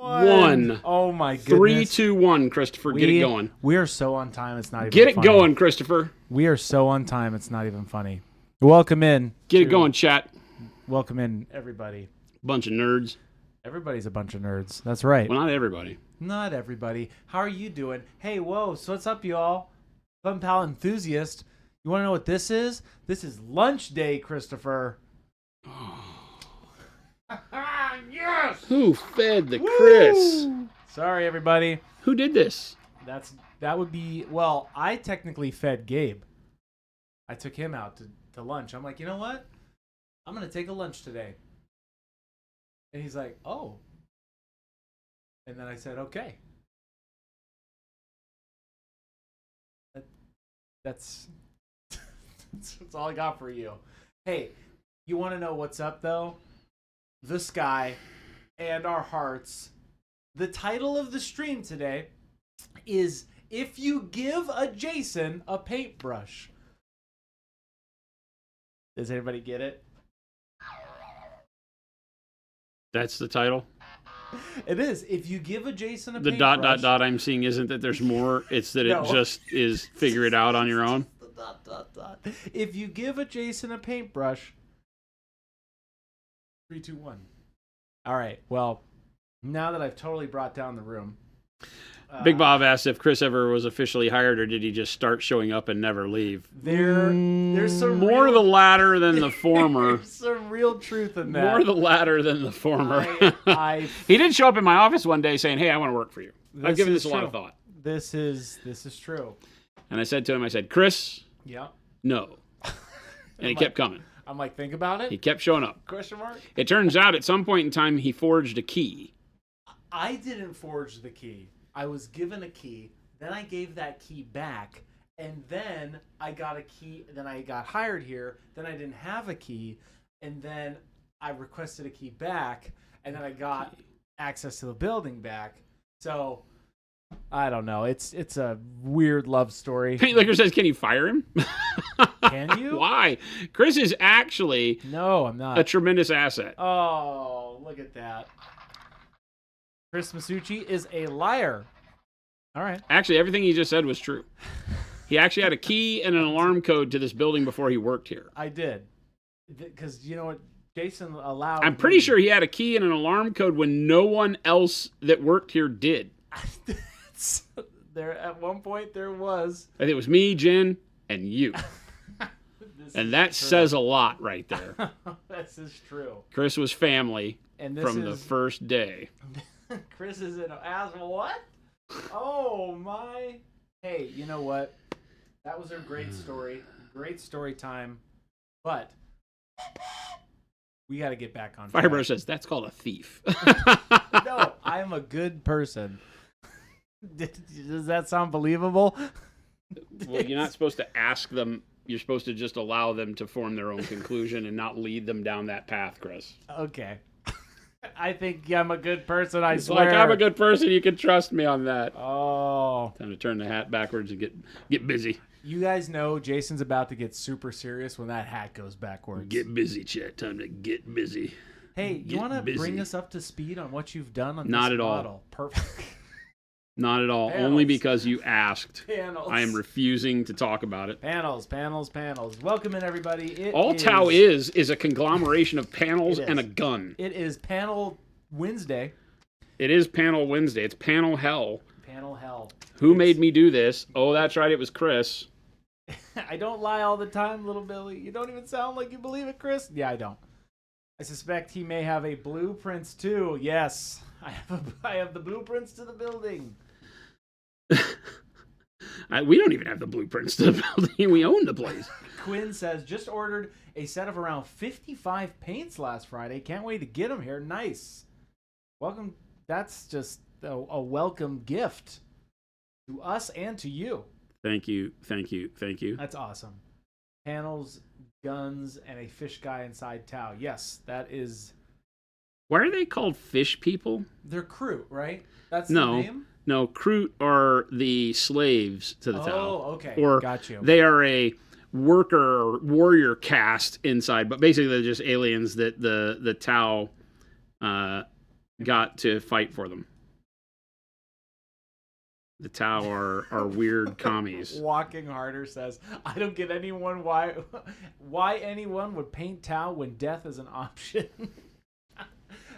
1. Oh my goodness. 3, 2, 1, Christopher. Get it going. We are so on time, it's not even Get it funny. going, Christopher. We are so on time, it's not even funny. Welcome in. Get it going, chat. Welcome in, everybody. Bunch of nerds. Everybody's a bunch of nerds. That's right. Well, not everybody. Not everybody. How are you doing? Hey, whoa, so what's up, y'all? Fun Pal Enthusiast. You want to know what this is? This is lunch day, Christopher. Yes! Who fed the Chris? Sorry, everybody. Who did this? That would be, well, I technically fed Gabe. I took him out to lunch. I'm like, you know what? I'm going to take a lunch today. And he's like, oh. And then I said, okay. That's all I got for you. Hey, you want to know what's up, though? The sky and our hearts. The title of the stream today is If You Give a Jason a Paintbrush. Does everybody get it? That's the title? It is. If you give a Jason a paintbrush. The ... I'm seeing isn't that there's more. It's that No. it just is figure it out on your own. If you give a Jason a paintbrush. 3, 2, 1. All right. Well, now that I've totally brought down the room. Big Bob asked if Chris ever was officially hired or did he just start showing up and never leave. There's some more the latter than the former. There's some real truth in that. More the latter than the former. He did show up in my office one day saying, "Hey, I want to work for you. I've given this a lot of thought." This is true. And I said to him, I said, "Chris, yeah, no." And he kept coming. I'm like, think about it. He kept showing up. Question mark? It turns out at some point in time he forged a key. I didn't forge the key. I was given a key, then I gave that key back, and then I got a key, then I got hired here, then I didn't have a key, and then I requested a key back, and then I got access to the building back. So, I don't know. It's a weird love story. Paint Liquor says, "Can you fire him?" Can you? Why? Chris is actually No, I'm not. a tremendous asset. Oh, look at that. Chris Masucci is a liar. All right. Actually, everything he just said was true. He actually had a key and an alarm code to this building before he worked here. I did. Because you know what? Jason allowed I'm pretty sure he had a key and an alarm code when no one else that worked here did. There, at one point, there was. I think it was me, Jen, and you. And that says a lot right there. This is true. Chris was family And from the first day. Chris is an ass. What? Oh, my. Hey, you know what? That was a great story. Great story time. But we got to get back on track. Firebrush says, "That's called a thief." No, I'm a good person. Does that sound believable? Well, you're not supposed to ask them. You're supposed to just allow them to form their own conclusion and not lead them down that path, Chris. Okay. I think I'm a good person, I swear. Like, I'm a good person. You can trust me on that. Oh. Time to turn the hat backwards and get busy. You guys know Jason's about to get super serious when that hat goes backwards. Get busy, chat. Time to get busy. Hey, you want to bring us up to speed on what you've done on Not this at all. model? Perfect. Not at all. Panels. Only because you asked. Panels. I am refusing to talk about it. Panels. Welcome in, everybody. Tau is a conglomeration of panels and a gun. It is Panel Wednesday. It is Panel Wednesday. It's Panel Hell. Panel Hell. Who made me do this? Oh, that's right. It was Chris. I don't lie all the time, little Billy. You don't even sound like you believe it, Chris. Yeah, I don't. I suspect he may have a blueprints too. Yes, I have the blueprints to the building. We don't even have the blueprints to the building. We own the place. Quinn says, just ordered a set of around 55 paints last Friday. Can't wait to get them here. Nice. Welcome. That's just a welcome gift to us and to you. Thank you. That's awesome. Panels, guns, and a fish guy inside Tau. Yes, that is... Why are they called fish people? They're crew, right? That's the name? No, Kroot are the slaves to the Tau. Oh, okay. Or got you. They are a worker or warrior caste inside, but basically they're just aliens that the Tau got to fight for them. The Tau are weird commies. Walking Harder says, I don't get anyone why anyone would paint Tau when death is an option.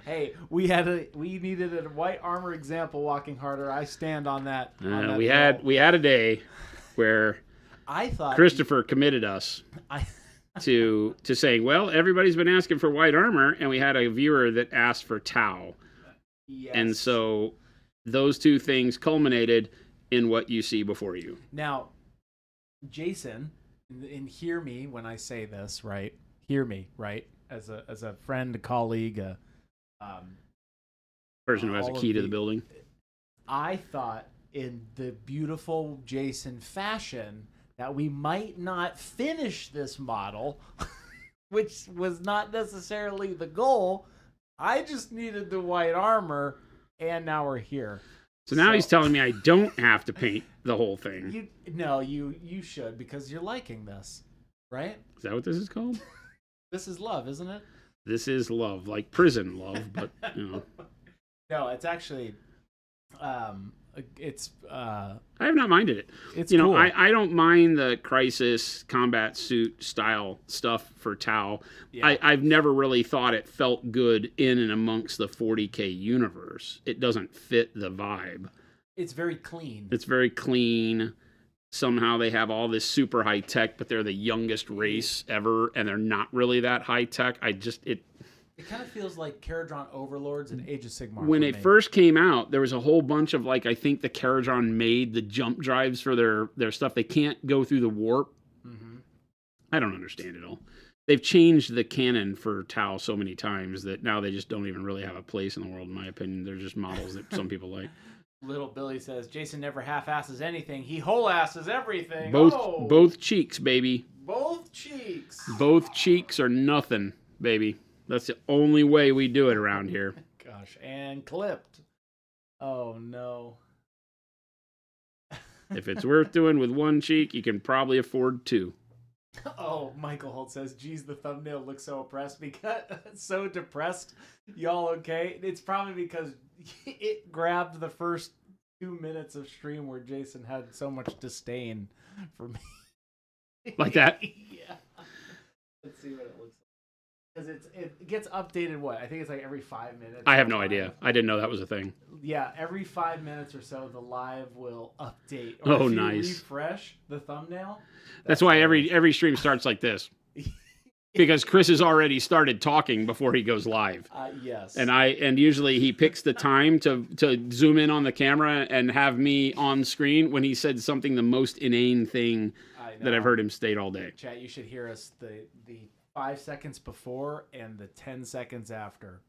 Hey, we needed a white armor example, Walking Harder. I stand on that. We had a day where I thought Christopher committed us to saying, well, everybody's been asking for white armor, and we had a viewer that asked for Tau. Yes. And so those two things culminated in what you see before you. Now, Jason, and hear me when I say this, right? Hear me, right? As a friend, a colleague, Person who has a key to the building. I thought in the beautiful Jason fashion that we might not finish this model, which was not necessarily the goal. I just needed the white armor, and now we're here. So now he's telling me I don't have to paint the whole thing. You should, because you're liking this, right? Is that what this is called? This is love, isn't it? This is love, like prison love, but No, it's actually, I have not minded it. It's cool. Cool. I don't mind the crisis combat suit style stuff for Tau. Yeah. I've never really thought it felt good in and amongst the 40K universe. It doesn't fit the vibe. It's very clean. It's very clean. Somehow they have all this super high tech, but they're the youngest race ever, and they're not really that high tech. It kind of feels like Caradron Overlords and Age of Sigmar. When it first came out, there was a whole bunch of, I think the Caradron made the jump drives for their stuff. They can't go through the warp. Mm-hmm. I don't understand it all. They've changed the canon for Tau so many times that now they just don't even really have a place in the world, in my opinion. They're just models that some people like. Little Billy says, Jason never half-asses anything. He whole-asses everything. Both cheeks, baby. Both cheeks. Both cheeks are nothing, baby. That's the only way we do it around here. Gosh, and clipped. Oh, no. If it's worth doing with one cheek, you can probably afford two. Oh, Michael Holt says, geez, the thumbnail looks so so depressed. Y'all okay? It's probably because it grabbed the first 2 minutes of stream where Jason had so much disdain for me. Like that? Yeah. Let's see what it looks like. Because it gets updated, what? I think it's like every 5 minutes. I have no idea. I didn't know that was a thing. Yeah, every 5 minutes or so, the live will update. Or if you nice. Refresh the thumbnail. That's why every stream starts like this. Because Chris has already started talking before he goes live. Yes. And usually he picks the time to zoom in on the camera and have me on screen when he said something the most inane thing that I've heard him state all day. Chat, you should hear us the 5 seconds before and the 10 seconds after.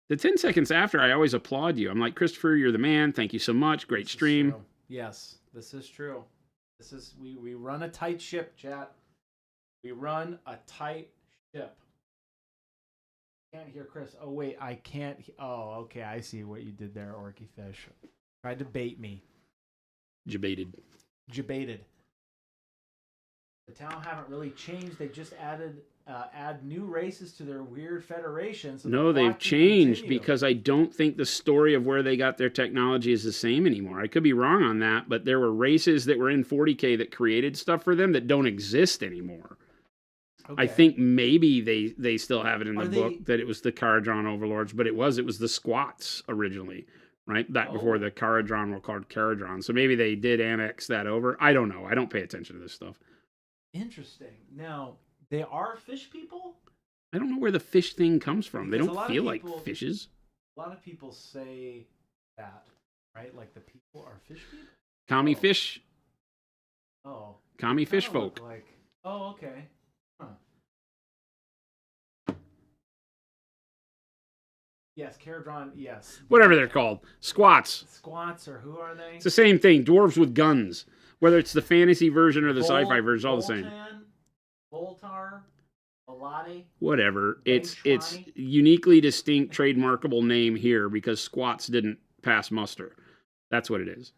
The 10 seconds after, I always applaud you. I'm like, Christopher, you're the man. Thank you so much. Great stream. Yes, this is true. We run a tight ship, chat. We run a tight ship. Can't hear Chris. Oh, wait, I can't. Oh, okay, I see what you did there, Orky Fish. Tried to bait me. Jebaited. The Tau haven't really changed. They just add new races to their weird federation. So no, they've changed because I don't think the story of where they got their technology is the same anymore. I could be wrong on that, but there were races that were in 40K that created stuff for them that don't exist anymore. Okay. I think maybe they still have it in the book that it was the Caradron Overlords, but it was the Squats originally, right? Back before the Caradron were called Caradron. So maybe they did annex that over. I don't know. I don't pay attention to this stuff. Interesting. Now, they are fish people? I don't know where the fish thing comes from. Because they don't feel like fishes. A lot of people say that, right? Like the people are fish people? Commie fish. Oh. Commie fish folk. Okay. Huh. Yes, Caradron, yes. Whatever they're called. Squats. Squats, or who are they? It's the same thing. Dwarves with guns. Whether it's the fantasy version or the sci-fi version, it's all the same. Voltar, Volati. Whatever. It's uniquely distinct, trademarkable name here because Squats didn't pass muster. That's what it is.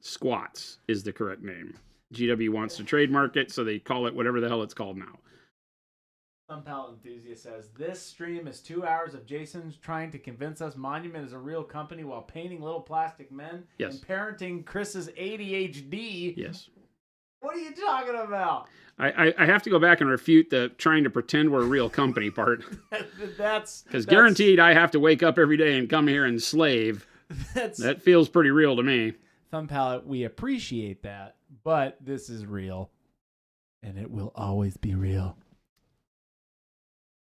Squats is the correct name. GW wants to trademark it, so they call it whatever the hell it's called now. Some palette enthusiast says, this stream is 2 hours of Jason trying to convince us Monument is a real company while painting little plastic men and parenting Chris's ADHD. Yes. What are you talking about? I have to go back and refute the trying to pretend we're a real company part. That's because guaranteed I have to wake up every day and come here and slave. That feels pretty real to me. Thumb Palette, we appreciate that, but this is real, and it will always be real.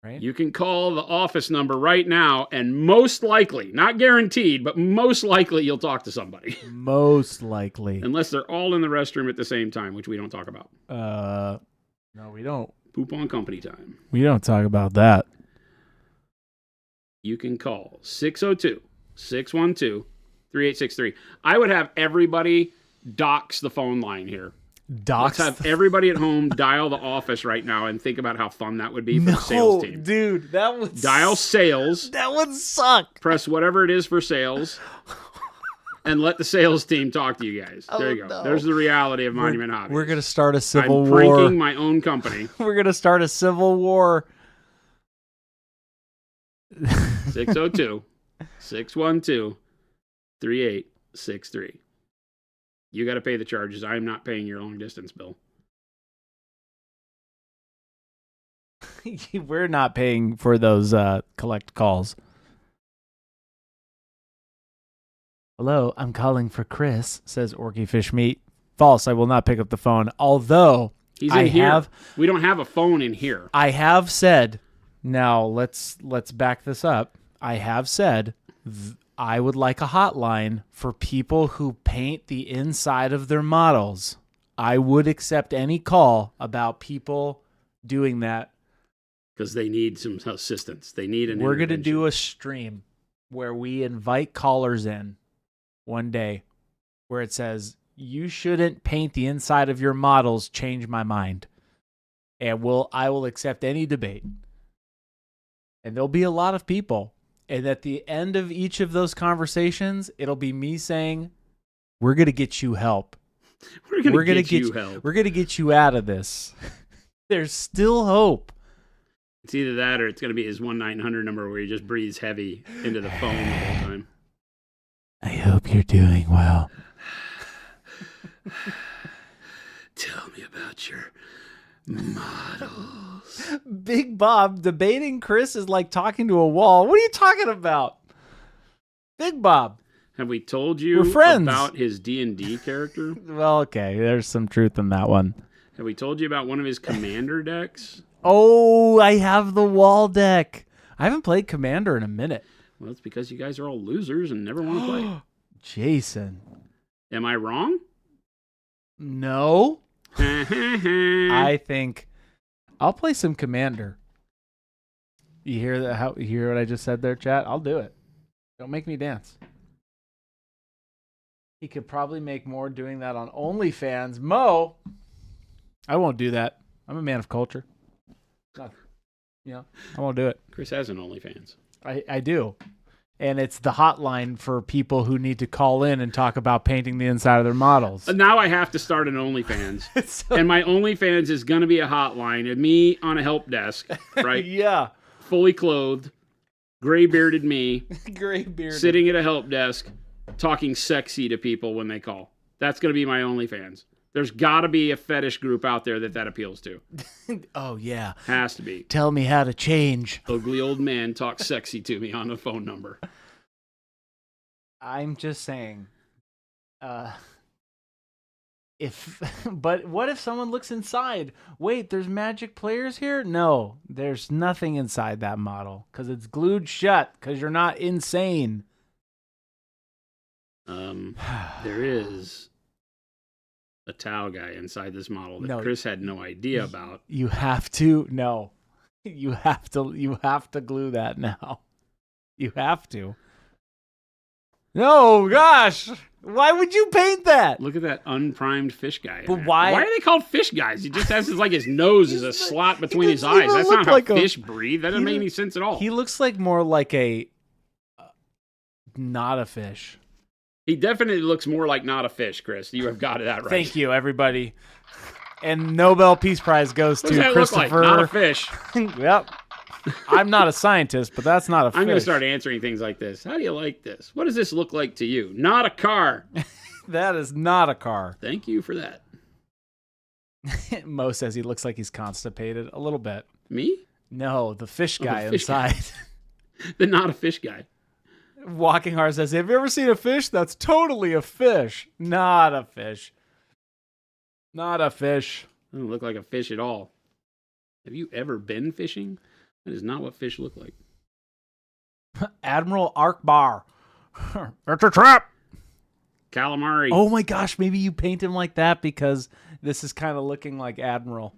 Right? You can call the office number right now, and most likely, not guaranteed, but most likely you'll talk to somebody. Most likely. Unless they're all in the restroom at the same time, which we don't talk about. No, we don't. Poop on company time. We don't talk about that. You can call 602-612-3863. I would have everybody dox the phone line here. Let's have everybody at home dial the office right now and think about how fun that would be for the sales team. Dude, that would dial sales. That would suck. Press whatever it is for sales, and let the sales team talk to you guys. There you go. No. There's the reality of Monument Hobbies. We're gonna start a civil war. I'm pranking my own company. We're gonna start a civil war. 602-612-3863. You got to pay the charges. I'm not paying your long distance bill. We're not paying for those collect calls. Hello, I'm calling for Chris, says Orky Fish Meat. False, I will not pick up the phone. Although he's in here. We don't have a phone in here. I have said, now let's back this up. I have said I would like a hotline for people who paint the inside of their models. I would accept any call about people doing that. Because they need some assistance. They need an We're going to do a stream where we invite callers in one day where it says, you shouldn't paint the inside of your models, change my mind. And I will accept any debate. And there'll be a lot of people. And at the end of each of those conversations, it'll be me saying, we're going to get you help. We're going to get you help. We're going to get you out of this. There's still hope. It's either that or it's going to be his 1-900 number where he just breathes heavy into the phone the whole time. I hope you're doing well. Tell me about your models. Big Bob debating Chris is like talking to a wall. What are you talking about? Big Bob. Have we told you about his D&D character? Well, okay. There's some truth in that one. Have we told you about one of his commander decks? Oh, I have the wall deck. I haven't played Commander in a minute. Well, it's because you guys are all losers and never want to play. Jason. Am I wrong? No. I think I'll play some Commander. You hear that? You hear what I just said there, chat? I'll do it. Don't make me dance. He could probably make more doing that on OnlyFans. Mo, I won't do that. I'm a man of culture. I won't do it. Chris has an OnlyFans. I do. And it's the hotline for people who need to call in and talk about painting the inside of their models. Now I have to start an OnlyFans. And my OnlyFans is going to be a hotline of me on a help desk, right? Yeah. Fully clothed, gray-bearded me. Gray-bearded. Sitting at a help desk, talking sexy to people when they call. That's going to be my OnlyFans. There's got to be a fetish group out there that appeals to. Oh, yeah. Has to be. Tell me how to change. Ugly old man talks sexy to me on a phone number. I'm just saying. But what if someone looks inside? Wait, there's magic players here? No, there's nothing inside that model because it's glued shut because you're not insane. There is a Tau guy inside this model that Chris had no idea about. You have to you have to glue that now. You have to. No, gosh. Why would you paint that? Look at that unprimed fish guy. But why are they called fish guys? He just has his nose is a slot between his eyes. That's not how fish breathe. That doesn't make any sense at all. He looks like more like a not a fish. He definitely looks more like not a fish, Chris. You have got that right. Thank you, everybody. And Nobel Peace Prize goes What does to that look like? Christopher. Not a fish. Yep. I'm not a scientist, but that's not a fish. I'm going to start answering things like this. How do you like this? What does this look like to you? Not a car. That is not a car. Thank you for that. Mo says he looks like he's constipated a little bit. Me? No, the fish guy the fish inside. The not a fish guy. Walking Hard says, have you ever seen a fish? That's totally a fish. Not a fish. Not a fish. Doesn't look like a fish at all. Have you ever been fishing? That is not what fish look like. Admiral Arkbar. It's a trap. Calamari. Oh my gosh, maybe you paint him like that because this is kind of looking like Admiral.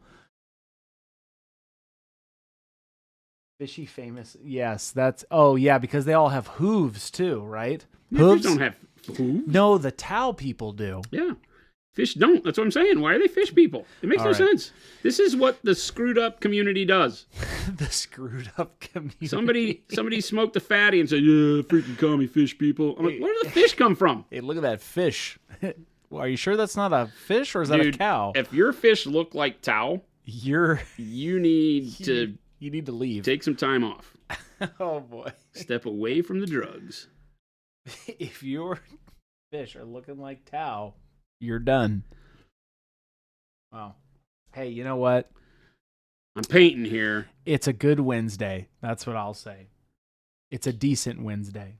Fishy famous. Yes, that's... Oh, yeah, because they all have hooves too, right? Fish don't have hooves. No, the Tao people do. Yeah. Fish don't. That's what I'm saying. Why are they fish people? It makes no sense. This is what the screwed up community does. The screwed up community. Somebody smoked a fatty and said, yeah, freaking call me fish people. I'm like, where did the fish come from? Hey, look at that fish. Are you sure that's not a fish or is that a cow? If your fish look like Tao, you need to leave. Take some time off. Oh boy. Step away from the drugs. If your fish are looking like Tao, you're done. Wow. Hey, you know what? I'm painting here. It's a good Wednesday. That's what I'll say. It's a decent Wednesday.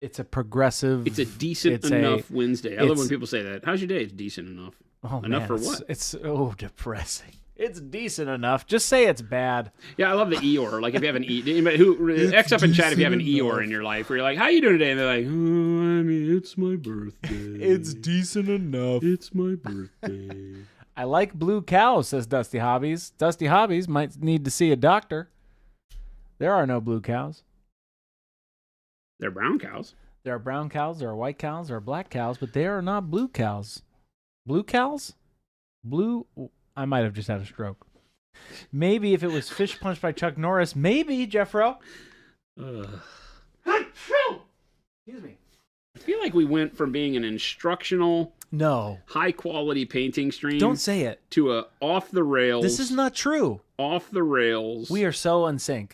It's a progressive... It's a decent enough Wednesday. I love when people say that. How's your day? It's decent enough. Oh, enough man, for what? It's so depressing. It's decent enough. Just say it's bad. Yeah, I love the Eeyore. Like if you have an Eeyore, X up in chat if you have an Eeyore in your life, where you're like, "How you doing today?" And they're like, "Oh, I mean, it's my birthday. It's decent enough. It's my birthday." I like blue cows, says Dusty Hobbies. Dusty Hobbies might need to see a doctor. There are no blue cows. They're brown cows. There are brown cows. There are white cows. There are black cows, but they are not blue cows. Blue cows? Blue. I might have just had a stroke. Maybe if it was Fish Punch by Chuck Norris, maybe, Jeffro. Excuse me. I feel like we went from being an instructional, high-quality painting stream. Don't say it. To a off-the-rails. This is not true. Off-the-rails. We are so unsync.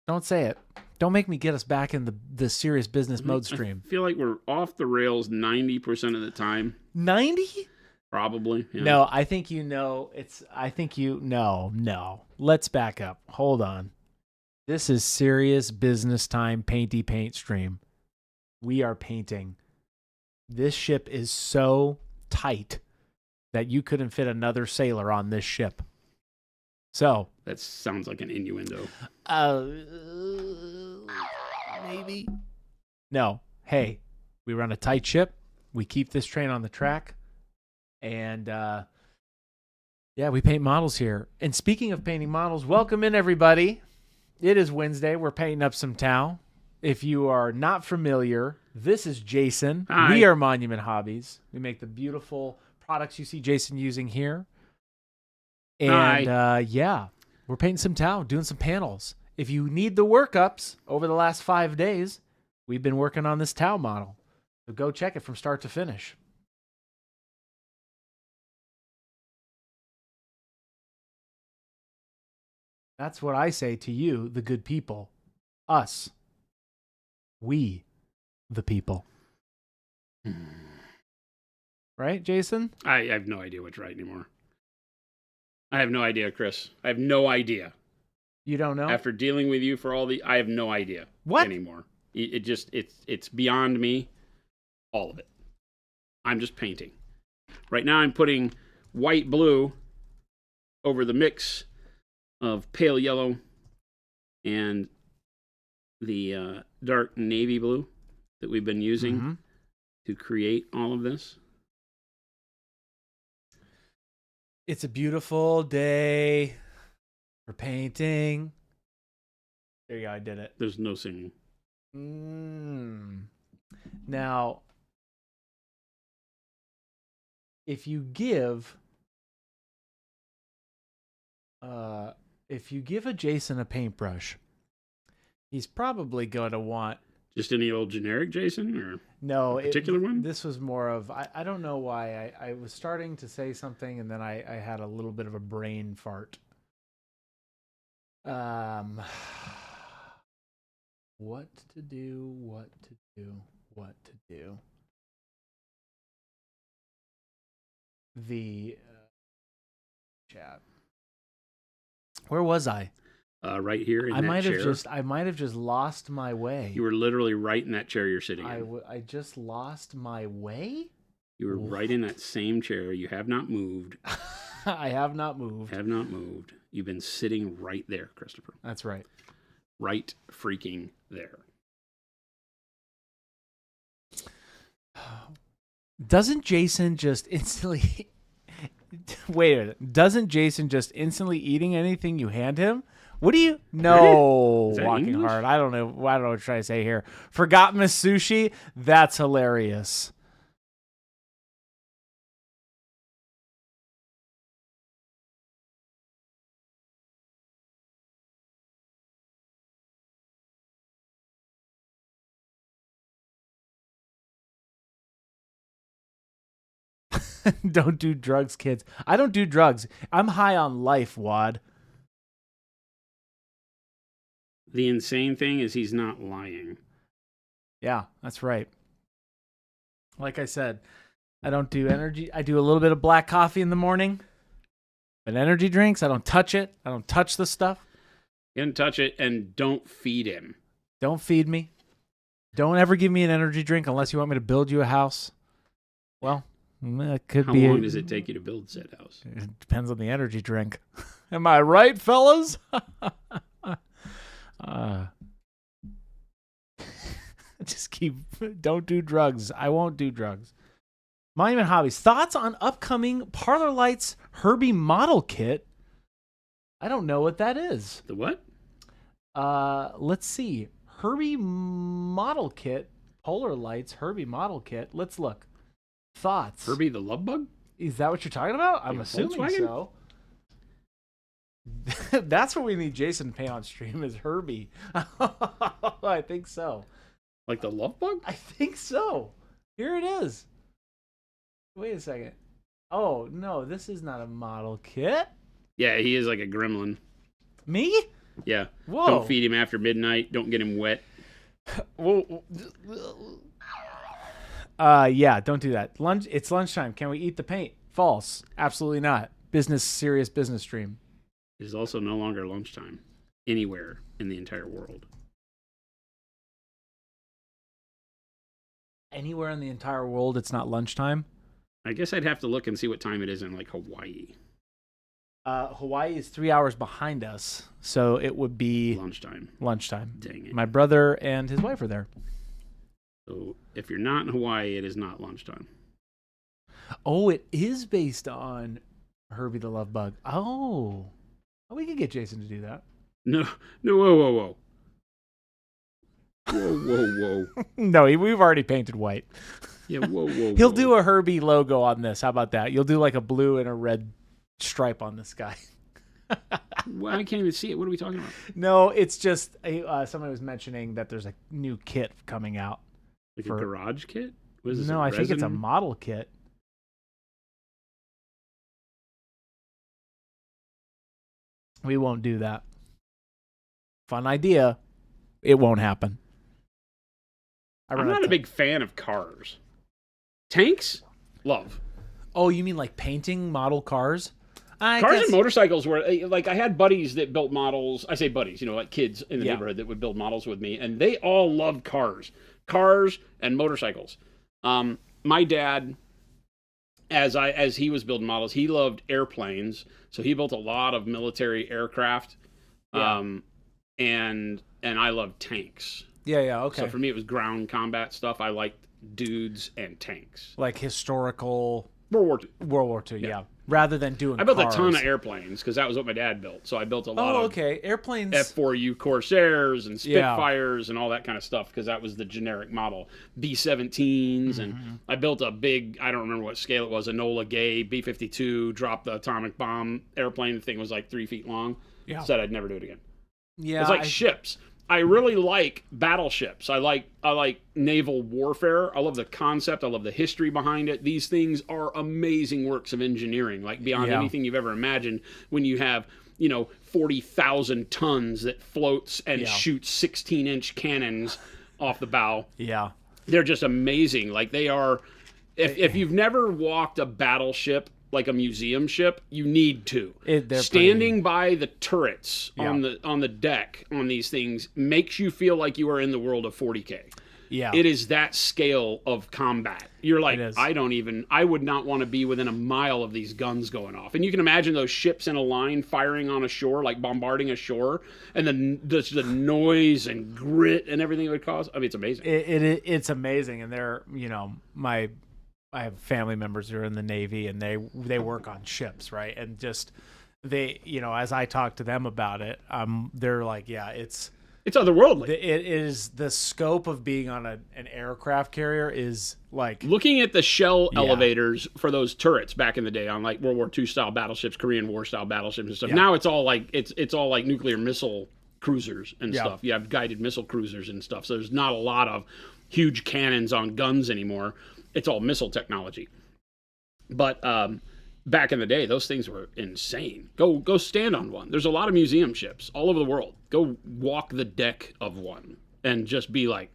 Don't say it. Don't make me get us back in the serious business mode stream. I feel like we're off the rails 90% of the time. 90? Probably. Yeah. No, I think no. Let's back up. Hold on. This is serious business time painty paint stream. We are painting. This ship is so tight that you couldn't fit another sailor on this ship. So. That sounds like an innuendo. Maybe. No. Hey, we run a tight ship. We keep this train on the track. And, we paint models here. And speaking of painting models, welcome in, everybody. It is Wednesday. We're painting up some Tau. If you are not familiar, this is Jason. Hi. We are Monument Hobbies. We make the beautiful products you see Jason using here. And, we're painting some Tau, doing some panels. If you need the workups over the last 5 days, we've been working on this Tau model. So go check it from start to finish. That's what I say to you, the good people. Us. We, the people. Right, Jason? I have no idea what's right anymore. I have no idea, Chris. I have no idea. You don't know? After dealing with you for I have no idea anymore. It's beyond me. All of it. I'm just painting. Right now I'm putting white blue over the mix of pale yellow and the dark navy blue that we've been using to create all of this. It's a beautiful day for painting. There you go, I did it. There's no singing. Now, if you give a Jason a paintbrush, he's probably going to want Just any old generic Jason or No, a particular one? This was more of I don't know why I was starting to say something and then I had a little bit of a brain fart. What to do? The chat. Where was I? Right here in I that might chair. have just lost my way. You were literally right in that chair you're sitting in. I just lost my way? You were right in that same chair. You have not moved. I have not moved. Have not moved. You've been sitting right there, Christopher. That's right. Right freaking there. Doesn't Jason just instantly... Wait a minute. Doesn't Jason just instantly eating anything you hand him? What do you... No. Walking English? hard. I don't know what I'm trying to say here. Forgot Miss Sushi? That's hilarious. Don't do drugs, kids. I don't do drugs. I'm high on life, Wad. The insane thing is he's not lying. Yeah, that's right. Like I said, I don't do energy. I do a little bit of black coffee in the morning. But energy drinks, I don't touch it. I don't touch the stuff. You don't touch it and don't feed him. Don't feed me. Don't ever give me an energy drink unless you want me to build you a house. Well, it could be. How long does it take you to build said house? It depends on the energy drink. Am I right, fellas? Just keep. Don't do drugs. I won't do drugs. Monument Hobbies. Thoughts on upcoming Parlor Lights Herbie model kit? I don't know what that is. The what? Let's see. Herbie model kit. Polar Lights Herbie model kit. Let's look. Thoughts. Herbie the Love Bug? Is that what you're talking about? I'm assuming Volkswagen? so. That's what we need Jason to pay on stream is Herbie. I think so. Like the Love Bug? I think so. Here it is. Wait a second. Oh, no, this is not a model kit. Yeah, he is like a gremlin. Me? Yeah. Whoa. Don't feed him after midnight. Don't get him wet. Yeah, don't do that. It's lunchtime. Can we eat the paint? False. Absolutely not. Serious business stream. It is also no longer lunchtime anywhere in the entire world. Anywhere in the entire world, it's not lunchtime? I guess I'd have to look and see what time it is in like Hawaii. Hawaii is 3 hours behind us, so it would be lunchtime. Dang it. My brother and his wife are there. So if you're not in Hawaii, it is not lunchtime. Oh, it is based on Herbie the Love Bug. Oh, we could get Jason to do that. No, whoa. Whoa. No, we've already painted white. Yeah, whoa. He'll do a Herbie logo on this. How about that? You'll do like a blue and a red stripe on this guy. Well, I can't even see it. What are we talking about? No, it's just somebody was mentioning that there's a new kit coming out. Like a garage kit? No, I think it's a model kit. We won't do that. Fun idea. It won't happen. I'm not a big fan of cars. Tanks? Love. Oh, you mean like painting model cars? Cars and motorcycles were like, I had buddies that built models. I say buddies, like kids in the neighborhood that would build models with me, and they all loved cars and motorcycles. My dad, as he was building models, he loved airplanes, so he built a lot of military aircraft. And I loved tanks. Yeah, okay. So for me, it was ground combat stuff. I liked dudes and tanks, like historical World War II, yeah. Rather than doing I built cars. a ton of airplanes because that was what my dad built. So I built a lot of airplanes, F4U Corsairs and Spitfires and all that kind of stuff because that was the generic model. B-17s, and I built a big, I don't remember what scale it was, Enola Gay B-52, dropped the atomic bomb airplane. The thing was like 3 feet long. Yeah. Said I'd never do it again. Yeah. It's like ships. I really like battleships. I like naval warfare. I love the concept. I love the history behind it. These things are amazing works of engineering, like beyond anything you've ever imagined. When you have 40,000 tons that floats and shoots 16-inch cannons off the bow. Yeah, they're just amazing. Like they are. If you've never walked a battleship, like a museum ship, you need to. Standing by the turrets on the deck on these things makes you feel like you are in the world of 40K. Yeah. It is that scale of combat. You're like, I would not want to be within a mile of these guns going off. And you can imagine those ships in a line firing on a shore, like bombarding a shore, and the noise and grit and everything it would cause. I mean, it's amazing. It's amazing. And they're, I have family members who are in the Navy, and they work on ships, right? And just they, as I talk to them about it, they're like, it's otherworldly. It is the scope of being on an aircraft carrier is like looking at the shell elevators for those turrets back in the day on like World War II style battleships, Korean War style battleships and stuff. Now it's all like it's all like nuclear missile cruisers and stuff. You have guided missile cruisers and stuff. So there's not a lot of huge cannons on guns anymore. It's all missile technology. But back in the day, those things were insane. Go stand on one. There's a lot of museum ships all over the world. Go walk the deck of one and just be like,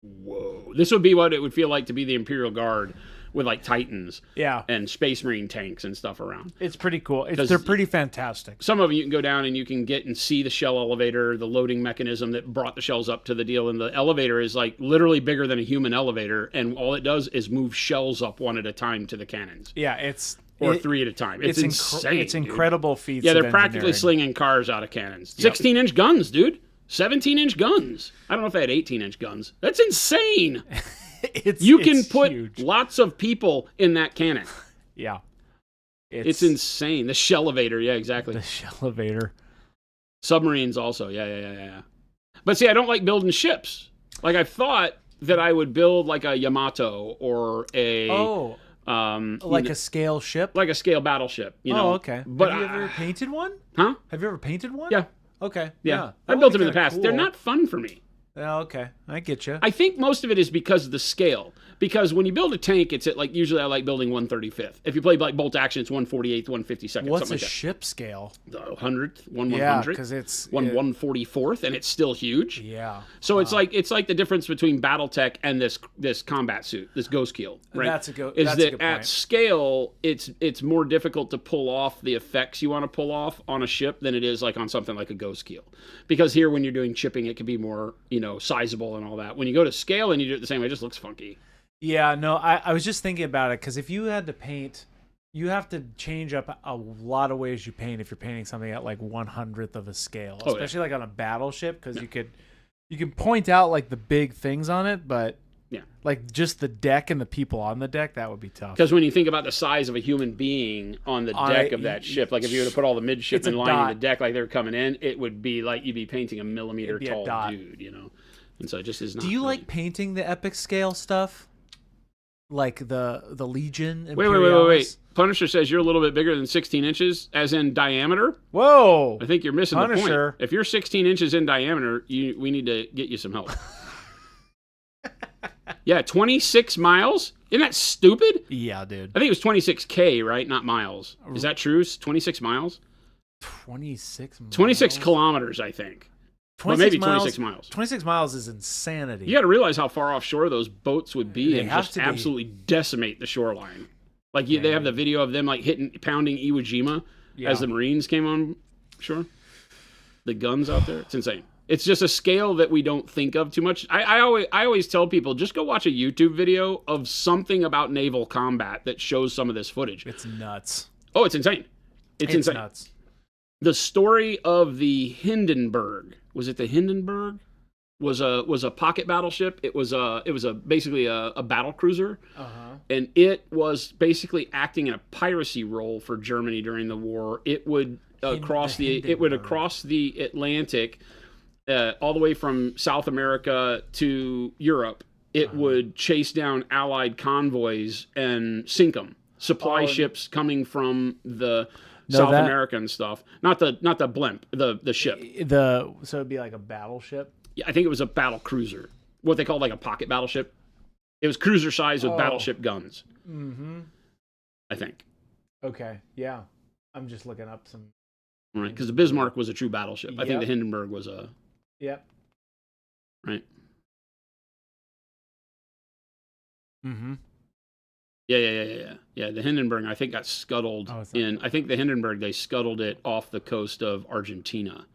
whoa. This would be what it would feel like to be the Imperial Guard with like Titans and Space Marine tanks and stuff around. It's pretty cool. They're pretty fantastic. Some of them you can go down and you can get and see the shell elevator, the loading mechanism that brought the shells up to the deal. And the elevator is like literally bigger than a human elevator. And all it does is move shells up one at a time to the cannons. Yeah, or three at a time. It's insane. It's incredible feats. Yeah, they're practically slinging cars out of cannons. 16-inch guns, dude. 17-inch guns. I don't know if they had 18-inch guns. That's insane. You can put huge. Lots of people in that cannon. Yeah. It's insane. The shell-elevator, yeah, exactly. The shell-elevator. Submarines also, yeah. But see, I don't like building ships. Like, I thought that I would build like a Yamato or a... a scale ship? Like a scale battleship, Oh, okay. But have you ever painted one? Huh? Have you ever painted one? Yeah. Okay. Yeah. I built them in the past. Cool. They're not fun for me. Oh, okay. I get you. I think most of it is because of the scale. Because when you build a tank, it's at like, usually I like building 1/35th. If you play like bolt action, it's 1/48th, 1/52nd. What's a ship scale? The 100th, 1/100th. Yeah, because it's 1/144th, and it's still huge. Yeah. So it's like the difference between BattleTech and this combat suit, this ghost keel, right? That's a good point. At scale, it's more difficult to pull off the effects you want to pull off on a ship than it is like on something like a ghost keel. Because here, when you're doing chipping, it can be more sizable and all that. When you go to scale and you do it the same way, it just looks funky. Yeah, no, I was just thinking about it because if you had to paint, you have to change up a lot of ways you paint if you're painting something at like 1/100th of a scale, especially like on a battleship, because you can point out like the big things on it, but like just the deck and the people on the deck, that would be tough. Because when you think about the size of a human being on the deck of that ship, like if you were to put all the midshipmen lining the deck like they're coming in, it would be like you'd be painting a millimeter tall dude, And so it just is not. Do you like painting the epic scale stuff? Like the Legion? Wait. Punisher says you're a little bit bigger than 16 inches, as in diameter. Whoa! I think you're missing the point. If you're 16 inches in diameter, we need to get you some help. Yeah, 26 miles? Isn't that stupid? Yeah, dude. I think it was 26K, right? Not miles. Is that true? 26 miles? 26 miles? 26 kilometers, I think. But maybe 26 miles. 26 miles is insanity. You got to realize how far offshore those boats would be and just absolutely decimate the shoreline. Like they have the video of them like pounding Iwo Jima as the Marines came on shore. The guns out there, it's insane. It's just a scale that we don't think of too much. I always tell people, just go watch a YouTube video of something about naval combat that shows some of this footage. It's nuts. Oh, it's insane. It's insane. Nuts. The story of the Hindenburg, was it the Hindenburg? Was a pocket battleship. It was basically a battle cruiser, and it was basically acting in a piracy role for Germany during the war. It would across the Atlantic, all the way from South America to Europe. It would chase down Allied convoys and sink them. Supply ships coming from the South American stuff, not the blimp, the ship. So it'd be like a battleship. Yeah, I think it was a battle cruiser, what they called like a pocket battleship. It was cruiser size with battleship guns. Mm-hmm. I think. Okay, yeah. I'm just looking up some. Right, because the Bismarck was a true battleship. I think the Hindenburg was a. Yep. Right. Mm-hmm. Yeah. The Hindenburg, I think, got scuttled I think the Hindenburg, they scuttled it off the coast of Argentina.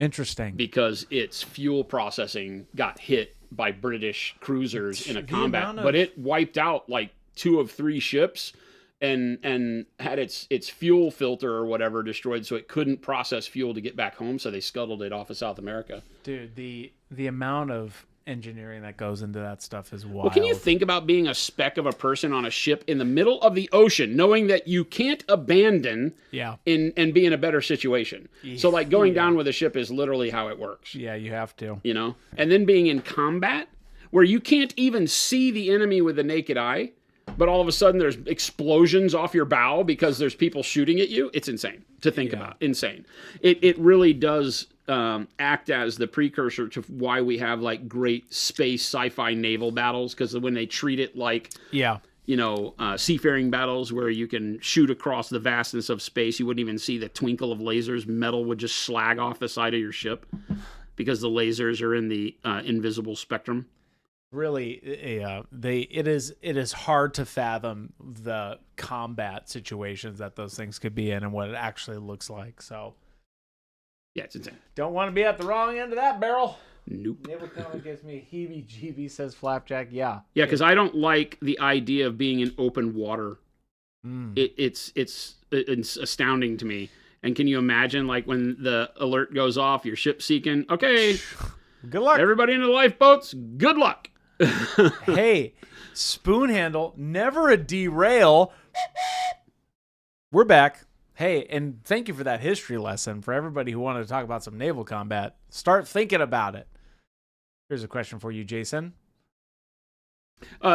Interesting. Because its fuel processing got hit by British cruisers in a combat, but it wiped out like 2 of 3 ships and had its fuel filter or whatever destroyed, so it couldn't process fuel to get back home, so they scuttled it off of South America. Dude, the amount of engineering that goes into that stuff is wild. Well, can you think about being a speck of a person on a ship in the middle of the ocean, knowing that you can't abandon and be in a better situation? So, like, going down with a ship is literally how it works. Yeah, you have to. You know? And then being in combat, where you can't even see the enemy with the naked eye, but all of a sudden there's explosions off your bow because there's people shooting at you. It's insane to think about. Insane. It really does act as the precursor to why we have like great space sci-fi naval battles, because when they treat it like seafaring battles where you can shoot across the vastness of space, you wouldn't even see the twinkle of lasers. Metal would just slag off the side of your ship because the lasers are in the invisible spectrum. Really, it is hard to fathom the combat situations that those things could be in and what it actually looks like. So, yeah, it's insane. Don't want to be at the wrong end of that barrel. Nope. Naval kind of gives me heebie-jeebies, says Flapjack. Yeah. Yeah, because I don't like the idea of being in open water. It's astounding to me. And can you imagine, like, when the alert goes off, your ship's sinking? Okay. Good luck. Everybody in the lifeboats, good luck. Hey, spoon handle, never a derail. We're back. Hey, and thank you for that history lesson. For everybody who wanted to talk about some naval combat, start thinking about it. Here's a question for you, Jason.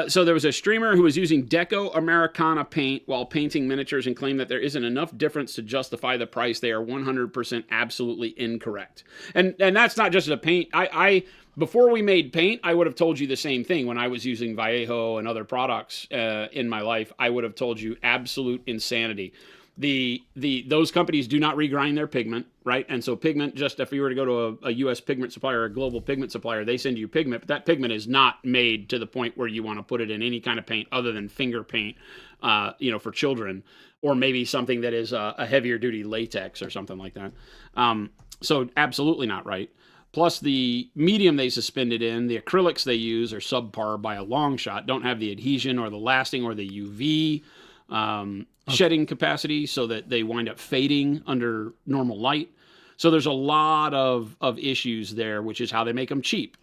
So there was a streamer who was using Deco Americana paint while painting miniatures and claimed that there isn't enough difference to justify the price. They are 100% absolutely incorrect. And that's not just a paint. I before we made paint, I would have told you the same thing. When I was using Vallejo and other products in my life, I would have told you absolute insanity. Those companies do not regrind their pigment, right? And so pigment, just if you were to go to a U.S. pigment supplier, a global pigment supplier, they send you pigment, but that pigment is not made to the point where you want to put it in any kind of paint other than finger paint, for children, or maybe something that is a heavier duty latex or something like that. So absolutely not right. Plus the medium they suspend it in, the acrylics they use are subpar by a long shot, don't have the adhesion or the lasting or the UV shedding capacity, so that they wind up fading under normal light. So there's a lot of issues there, which is how they make them cheap.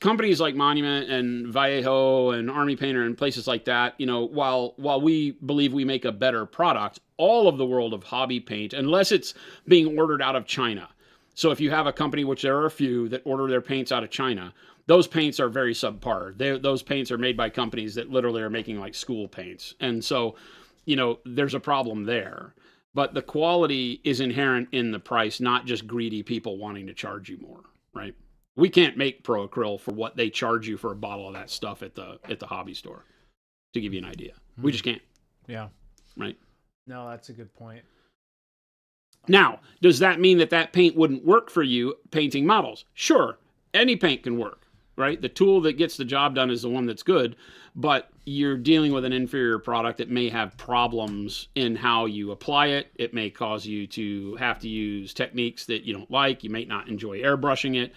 Companies like Monument and Vallejo and Army Painter and places like that, while we believe we make a better product, all of the world of hobby paint, unless it's being ordered out of China. So if you have a company, which there are a few, that order their paints out of China, those paints are very subpar. Those paints are made by companies that literally are making like school paints. And so, there's a problem there. But the quality is inherent in the price, not just greedy people wanting to charge you more, right? We can't make Pro Acryl for what they charge you for a bottle of that stuff at the hobby store, to give you an idea. We just can't. Yeah. Right? No, that's a good point. Now, does that mean that paint wouldn't work for you painting models? Sure, any paint can work, right? The tool that gets the job done is the one that's good, but you're dealing with an inferior product that may have problems in how you apply it. It may cause you to have to use techniques that you don't like. You may not enjoy airbrushing it.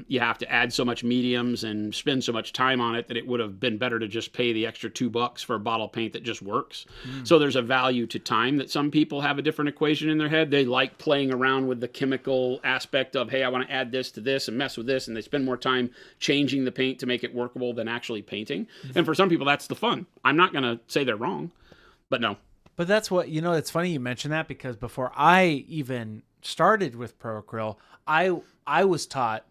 You have to add so much mediums and spend so much time on it that it would have been better to just pay the extra $2 for a bottle of paint that just works. So there's a value to time that some people have a different equation in their head. They like playing around with the chemical aspect of, hey, I want to add this to this and mess with this, and they spend more time changing the paint to make it workable than actually painting. And for some people, that's the fun. I'm not going to say they're wrong, but no. But that's what, it's funny you mention that, because before I even started with Pro Acryl, I was taught,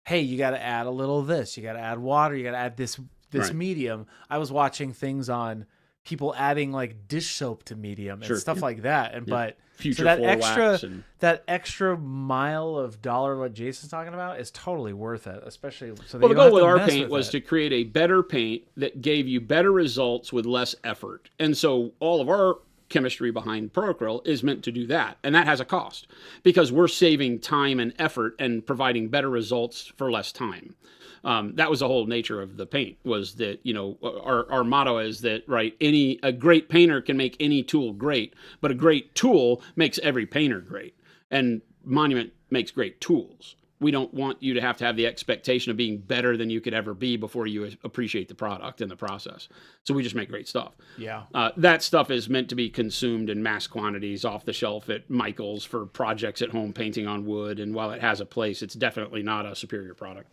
hey, you got to add a little of this. You got to add water. You got to add this Right. medium. I was watching things on people adding like dish soap to medium and stuff like that. And but Future so that floor wax that extra mile of dollar what Jason's talking about is totally worth it, especially so that well, you the don't goal have with to our mess paint with was it. to create a better paint that gave you better results with less effort. And so all of our chemistry behind Procryl is meant to do that. And that has a cost because we're saving time and effort and providing better results for less time. That was the whole nature of the paint, was that, you know, our motto is that, right, a great painter can make any tool great, but a great tool makes every painter great. And Monument makes great tools. We don't want you to have the expectation of being better than you could ever be before you appreciate the product and the process. So we just make great stuff. Yeah. That stuff is meant to be consumed in mass quantities off the shelf at Michael's for projects at home, painting on wood. And while it has a place, it's definitely not a superior product.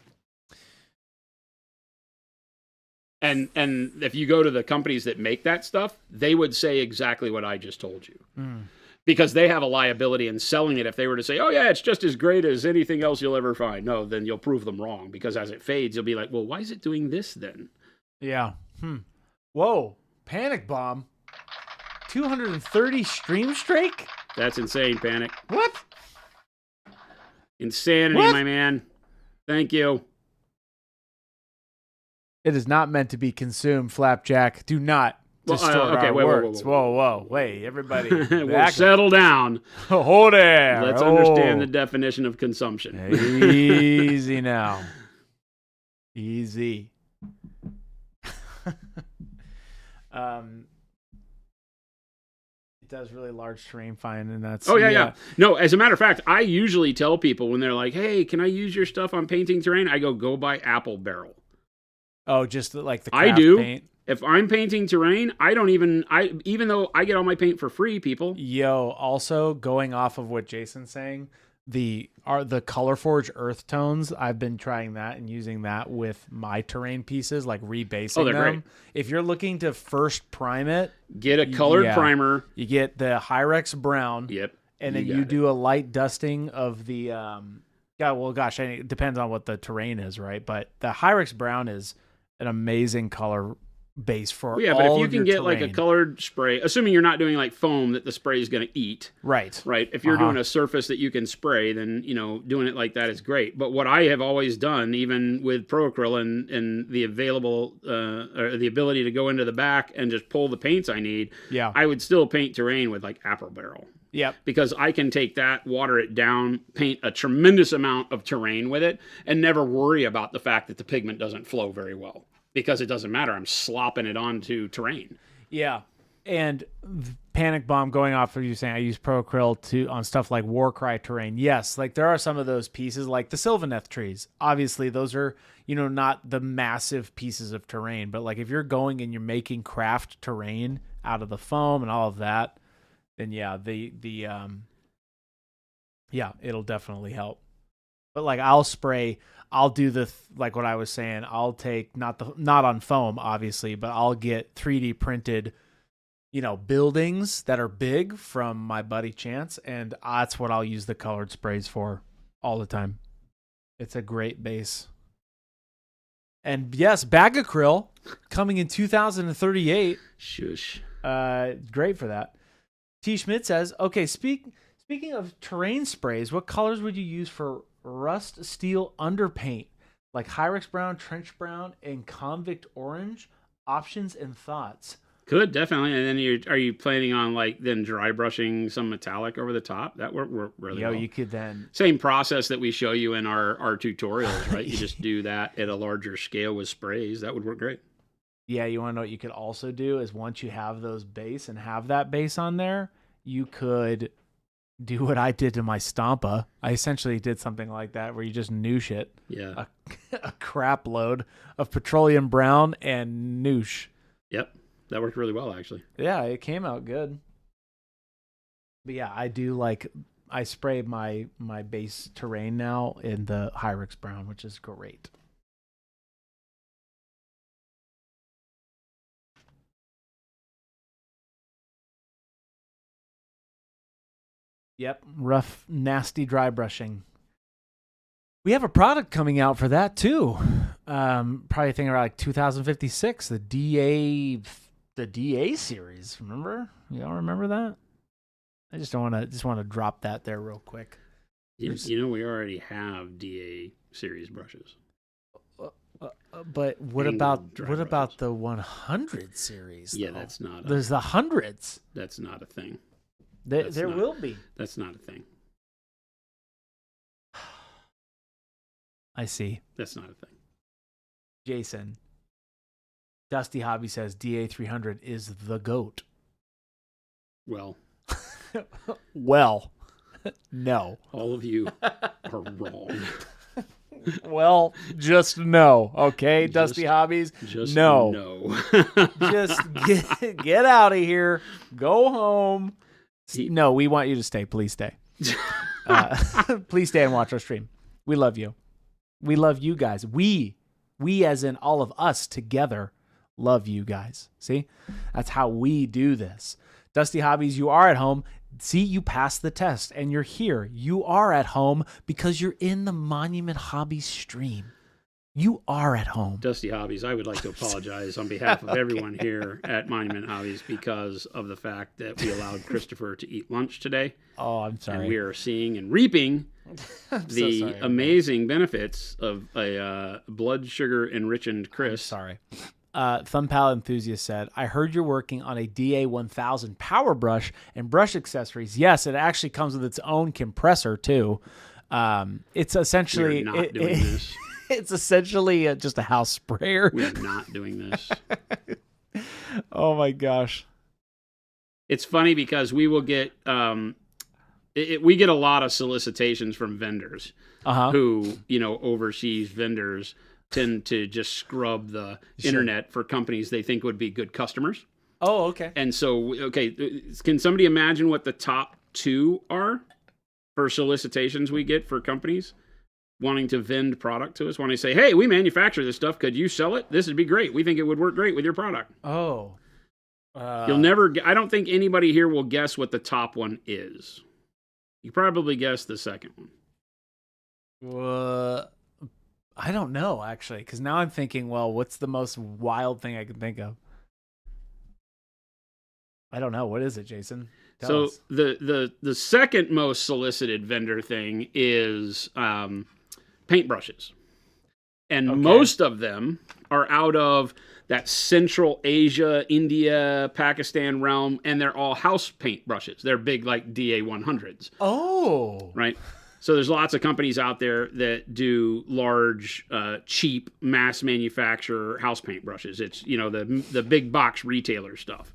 And if you go to the companies that make that stuff, they would say exactly what I just told you. Because they have a liability in selling it. If they were to say, oh yeah, it's just as great as anything else you'll ever find. No, then you'll prove them wrong. Because as it fades, you'll be like, well, why is it doing this then? Yeah. Whoa. Panic Bomb. 230 stream streak? That's insane, Panic. What? Insanity, my man. Thank you. It is not meant to be consumed, Flapjack. Do not distort our words. Whoa. Wait, everybody. We'll settle down. Hold there. Let's understand the definition of consumption. Easy now. Easy. It does really large terrain fine, and that's... Oh, yeah. No, as a matter of fact, I usually tell people when they're like, hey, can I use your stuff on painting terrain? I go buy Apple Barrel. Oh, just like the craft paint? If I'm painting terrain, even though I get all my paint for free, people. Yo, also going off of what Jason's saying, the Color Forge earth tones, I've been trying that and using that with my terrain pieces, like rebasing them. Great. If you're looking to first prime it, get a colored primer. You get the Hyrex brown. Yep. And then you do a light dusting of the it depends on what the terrain is, right? But the Hyrex brown is an amazing color base for all of your terrain. But if you can get like a colored spray, assuming you're not doing like foam that the spray is going to eat. Right. If you're doing a surface that you can spray, then, you know, doing it like that is great. But what I have always done, even with Procryl and the available, or the ability to go into the back and just pull the paints I need, I would still paint terrain with like Apple Barrel. Yep. Because I can take that, water it down, paint a tremendous amount of terrain with it, and never worry about the fact that the pigment doesn't flow very well. Because it doesn't matter. I'm slopping it onto terrain. Yeah. And Panic Bomb, going off of you saying I use Procryl on stuff like Warcry terrain. Yes, like there are some of those pieces like the Sylvaneth trees. Obviously, those are, you know, not the massive pieces of terrain. But like if you're going and you're making craft terrain out of the foam and all of that, then it'll definitely help. But like I'll do like what I was saying. I'll take not on foam obviously, but I'll get 3D printed, you know, buildings that are big from my buddy Chance, and that's what I'll use the colored sprays for all the time. It's a great base. And yes, Bag Acryl coming in 2038. Shush. Great for that. T. Schmidt says, okay, speaking of terrain sprays, what colors would you use for rust steel underpaint? Like Hyrex brown, trench brown, and convict orange? Options and thoughts. Could, definitely. And then are you planning on like then dry brushing some metallic over the top? That work really well. You could then... Same process that we show you in our tutorials, right? You just do that at a larger scale with sprays. That would work great. Yeah, you want to know what you could also do is once you have those base and have that base on there, you could do what I did to my Stampa. I essentially did something like that where you just noosh it. Yeah. A crap load of petroleum brown and noosh. Yep. That worked really well, actually. Yeah, it came out good. But yeah, I spray my base terrain now in the Hyrex brown, which is great. Yep, rough, nasty dry brushing. We have a product coming out for that too. Probably thinking around like 2056, the The DA series, remember? Y'all remember that? I just want to drop that there real quick. You know, we already have DA series brushes. But what about the 100 series? Yeah, though? that's not. There's the hundreds. That's not a thing. There will be. That's not a thing. I see. That's not a thing. Jason. Dusty Hobby says DA300 is the GOAT. Well. Well. No. All of you are wrong. Well, just no, okay, Dusty Hobbies? Just no. Just get out of here. Go home. No, we want you to stay. Please stay. Please stay and watch our stream. We love you. We love you guys. We as in all of us together love you guys. See? That's how we do this. Dusty Hobbies, you are at home. See, you passed the test and you're here. You are at home because you're in the Monument Hobbies stream. You are at home. Dusty Hobbies, I would like to apologize on behalf of everyone here at Monument Hobbies because of the fact that we allowed Christopher to eat lunch today. Oh, I'm sorry. And we are seeing and reaping the amazing benefits of a blood sugar enriched crisp. Sorry. Thumbpal Enthusiast said, I heard you're working on a DA1000 power brush and brush accessories. Yes, it actually comes with its own compressor too. It's essentially We're not doing this. It's essentially just a house sprayer. We're not doing this. Oh my gosh. It's funny because we will get we get a lot of solicitations from vendors who, overseas vendors tend to just scrub the internet for companies they think would be good customers. Oh, okay. And so, can somebody imagine what the top 2 are for solicitations we get for companies wanting to vend product to us? Wanting to say, hey, we manufacture this stuff. Could you sell it? This would be great. We think it would work great with your product. Oh. You'll never, I don't think anybody here will guess what the top one is. You probably guess the second one. I don't know, actually, because now I'm thinking, well, what's the most wild thing I can think of? I don't know. What is it, Jason? Tell us. The second most solicited vendor thing is paintbrushes. And most of them are out of that Central Asia, India, Pakistan realm, and they're all house paintbrushes. They're big, like DA100s. Oh. Right? So there's lots of companies out there that do large, cheap, mass manufacture house paint brushes. It's, the big box retailer stuff,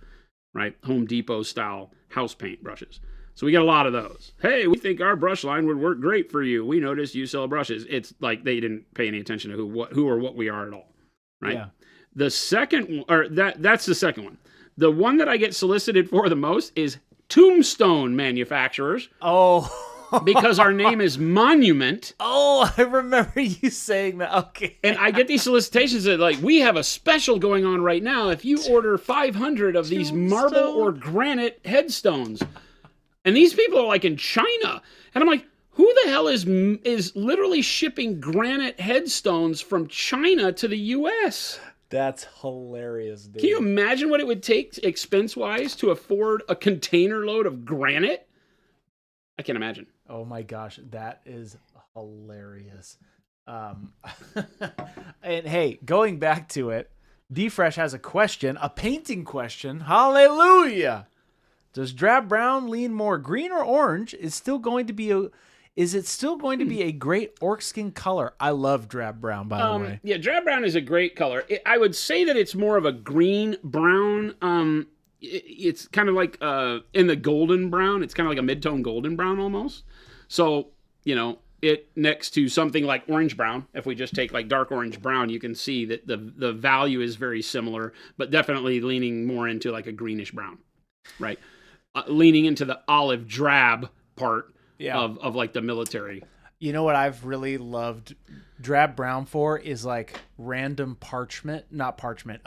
right? Home Depot style house paint brushes. So we get a lot of those. Hey, we think our brush line would work great for you. We noticed you sell brushes. It's like they didn't pay any attention to who or what we are at all, right? Yeah. The second, or that's the second one. The one that I get solicited for the most is tombstone manufacturers. Oh. Because our name is Monument. Oh, I remember you saying that. Okay. And I get these solicitations that, like, we have a special going on right now. If you order 500 of these marble or granite headstones. And these people are, like, in China. And I'm like, who the hell is literally shipping granite headstones from China to the U.S.? That's hilarious, dude. Can you imagine what it would take expense-wise to afford a container load of granite? I can't imagine. Oh my gosh, that is hilarious. And hey, going back to it, D-Fresh has a question, a painting question. Hallelujah! Does drab brown lean more green or orange? Is it still going to be a great orc skin color? I love drab brown, by the way. Yeah, drab brown is a great color. I would say that it's more of a green brown. It's kind of like in the golden brown. It's kind of like a mid-tone golden brown almost. So, it next to something like orange brown, if we just take like dark orange brown, you can see that the value is very similar, but definitely leaning more into like a greenish brown, right? Leaning into the olive drab part of like the military. You know what I've really loved drab brown for is like random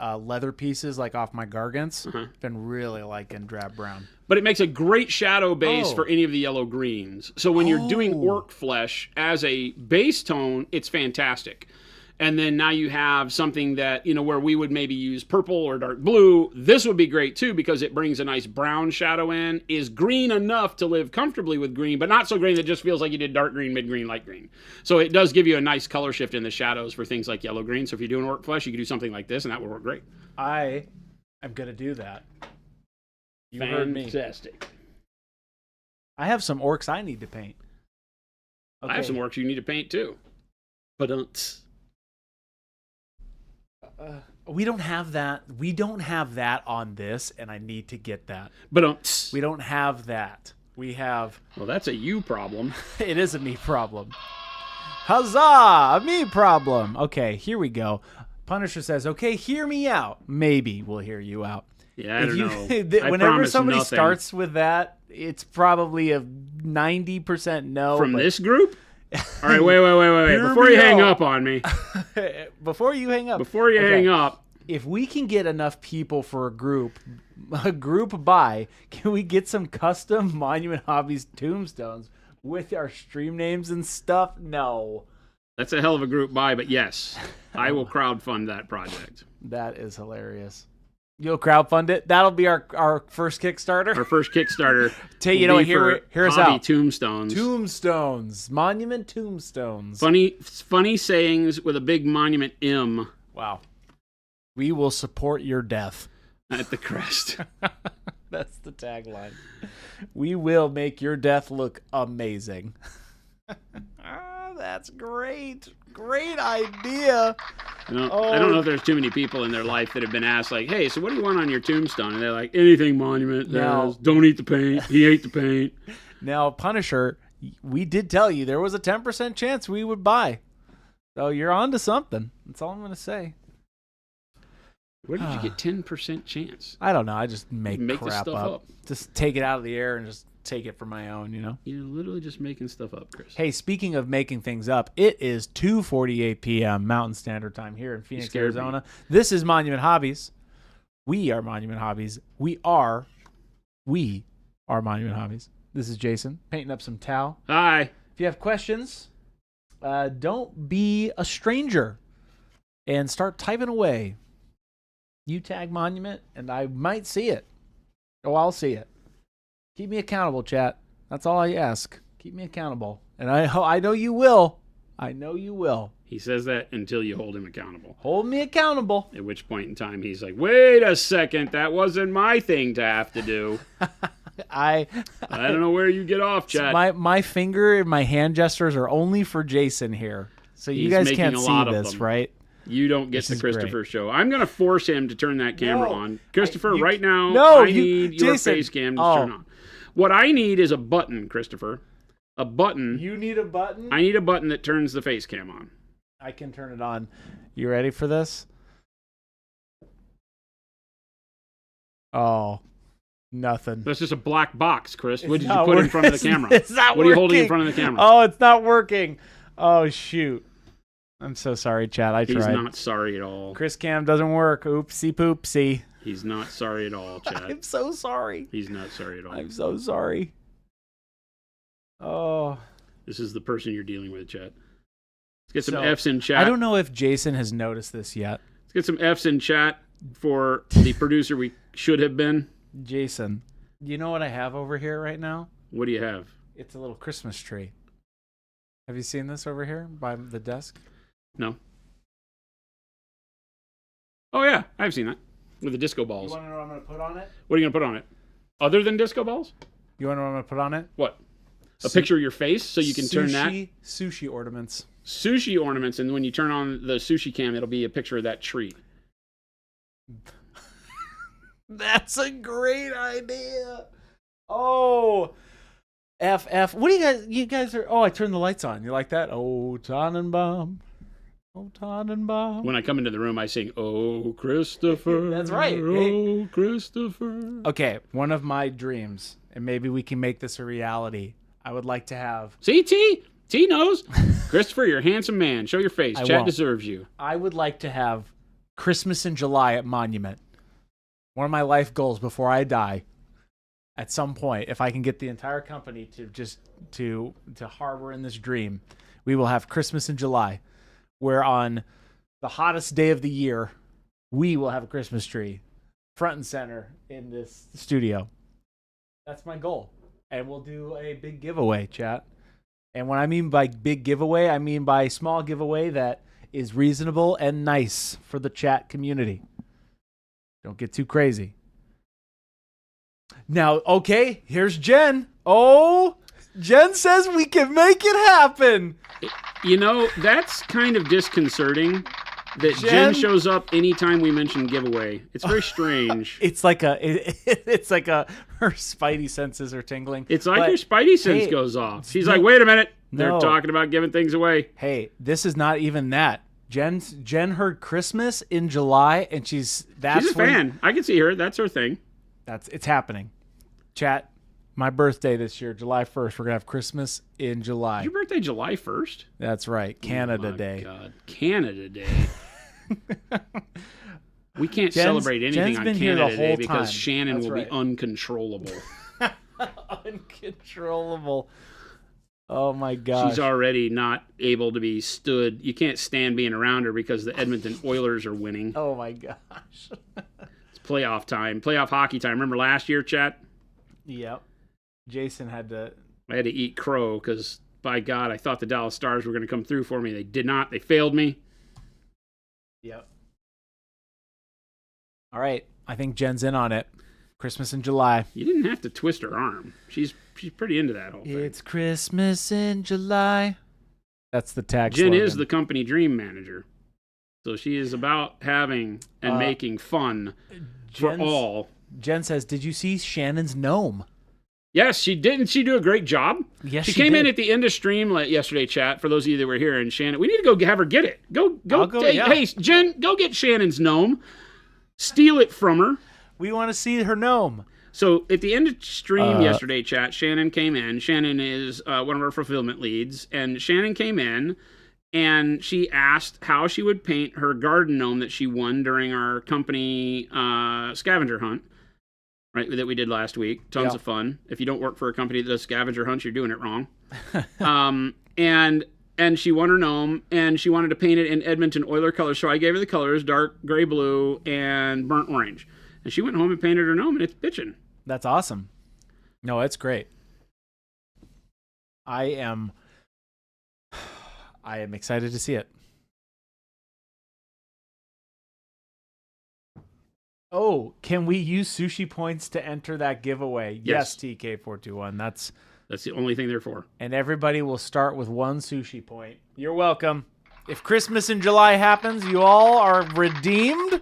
leather pieces like off my gargants. Been really liking drab brown. But it makes a great shadow base for any of the yellow greens. So when you're doing orc flesh as a base tone, it's fantastic. And then now you have something that, where we would maybe use purple or dark blue. This would be great too because it brings a nice brown shadow in, is green enough to live comfortably with green, but not so green that it just feels like you did dark green, mid-green, light green. So it does give you a nice color shift in the shadows for things like yellow green. So if you're doing orc flesh, you can do something like this and that would work great. I am going to do that. You heard me. Fantastic. I have some orcs I need to paint. Okay. I have some orcs you need to paint too. But we don't have that. We don't have that on this, and I need to get that. But we don't have that. We have. Well, that's a you problem. It is a me problem. Huzzah! A me problem. Okay, here we go. Punisher says, "Okay, hear me out." Maybe we'll hear you out. Yeah, I don't know. Whenever somebody starts with that, it's probably a 90% no. From this group? All right, wait. Before you hang up on me. Before you hang up. If we can get enough people for a group buy, can we get some custom Monument Hobbies tombstones with our stream names and stuff? No. That's a hell of a group buy, but yes, I will crowdfund that project. That is hilarious. You'll crowdfund it? That'll be our first Kickstarter? Our first Kickstarter. Hear us out. Tombstones. Tombstones. Monument tombstones. Funny sayings with a big monument M. Wow. We will support your death. At the crest. That's the tagline. We will make your death look amazing. That's great. Great idea. I don't know if there's too many people in their life that have been asked, like, hey, so what do you want on your tombstone? And they're like, anything monument. Don't eat the paint. He ate the paint. Now, Punisher, we did tell you there was a 10% chance we would buy. So you're on to something. That's all I'm going to say. Where did you get 10% chance? I don't know. I just make the crap stuff up. Just take it out of the air and just take it for my own, You're literally just making stuff up, Chris. Hey, speaking of making things up, it is 2:48 p.m. Mountain Standard Time here in Phoenix, Arizona. This is Monument Hobbies. We are Monument Hobbies. We are Monument Hobbies. This is Jason, painting up some towel. Hi. If you have questions, don't be a stranger and start typing away. You tag Monument, and I might see it. Oh, I'll see it. Keep me accountable, chat. That's all I ask. Keep me accountable. And I know you will. I know you will. He says that until you hold him accountable. Hold me accountable. At which point in time, he's like, wait a second. That wasn't my thing to have to do. I don't know where you get off, chat. My finger and my hand gestures are only for Jason here. So you guys can't see this, right? You don't get the Christopher show. I'm going to force him to turn that camera on. Christopher, right now, I need your face cam to turn on. What I need is a button, Christopher. A button. You need a button? I need a button that turns the face cam on. I can turn it on. You ready for this? Oh, nothing. That's just a black box, Chris. What did you put in front of the camera? It's not working. What are you holding in front of the camera? Oh, it's not working. Oh, shoot. I'm so sorry, Chad. I tried. He's not sorry at all. Chris Cam doesn't work. Oopsie poopsie. He's not sorry at all, Chad. I'm so sorry. He's not sorry at all. I'm so sorry. Oh. This is the person you're dealing with, Chad. Let's get some F's in chat. I don't know if Jason has noticed this yet. Let's get some F's in chat for the producer we should have been. Jason, you know what I have over here right now? What do you have? It's a little Christmas tree. Have you seen this over here by the desk? No. Oh, yeah. I've seen that. With the disco balls. You want to know what I'm going to put on it? What are you going to put on it? Other than disco balls? You want to know what I'm going to put on it? What? A picture of your face so you can turn that? Sushi ornaments. Sushi ornaments, and when you turn on the sushi cam, it'll be a picture of that tree. That's a great idea. Oh, FF. What do you guys are, oh, I turned the lights on. You like that? Oh, Tannenbaum. Oh, Tannenbaum. When I come into the room, I sing, oh, Christopher. That's right. Oh, Christopher. Okay, one of my dreams, and maybe we can make this a reality. I would like to have... See, T knows. Christopher, you're a handsome man. Show your face. Chat deserves you. I would like to have Christmas in July at Monument. One of my life goals before I die. At some point, if I can get the entire company to just to harbor in this dream, we will have Christmas in July, where on the hottest day of the year, we will have a Christmas tree front and center in this studio. That's my goal. And we'll do a big giveaway, chat. And what I mean by big giveaway, I mean by small giveaway that is reasonable and nice for the chat community. Don't get too crazy. Now, okay, here's Jen. Oh, Jen says we can make it happen. You know, that's kind of disconcerting that Jen shows up anytime we mention giveaway. It's very strange. It's like her spidey senses are tingling. It's like her spidey sense goes off. She's like, wait a minute. They're talking about giving things away. Hey, this is not even that. Jen heard Christmas in July, and she's a fan. I can see her. That's her thing. It's happening. Chat, my birthday this year, July 1st. We're going to have Christmas in July. Is your birthday July 1st? That's right. Canada Day. God. Canada Day. We can't celebrate anything on Canada Day because Shannon will be uncontrollable. Uncontrollable. Oh, my gosh. She's already not able to be stood. You can't stand being around her because the Edmonton Oilers are winning. Oh, my gosh. It's playoff time. Playoff hockey time. Remember last year, chat? Yep. Jason had to... I had to eat crow because, by God, I thought the Dallas Stars were going to come through for me. They did not. They failed me. Yep. All right. I think Jen's in on it. Christmas in July. You didn't have to twist her arm. She's pretty into that whole thing. It's Christmas in July. That's the tag Jen slogan. is the company dream manager. So she is about having and making fun for all. Jen says, did you see Shannon's gnome? Yes, she did. Didn't she do a great job? Yes, she came in at the end of stream yesterday, chat, for those of you that were here. And Shannon, we need to go have her get it. Hey, Jen, go get Shannon's gnome. Steal it from her. We want to see her gnome. So at the end of stream yesterday, chat, Shannon came in. Shannon is one of our fulfillment leads. And Shannon came in and she asked how she would paint her garden gnome that she won during our company scavenger hunt, right, that we did last week. Tons of fun. If you don't work for a company that does scavenger hunts, you're doing it wrong. And she won her gnome, and she wanted to paint it in Edmonton Oiler colors. So I gave her the colors, dark gray blue and burnt orange. And she went home and painted her gnome, and it's bitching. That's awesome. No, it's great. I am excited to see it. Oh, can we use sushi points to enter that giveaway? Yes, TK421. That's the only thing they're for. And everybody will start with one sushi point. You're welcome. If Christmas in July happens, you all are redeemed.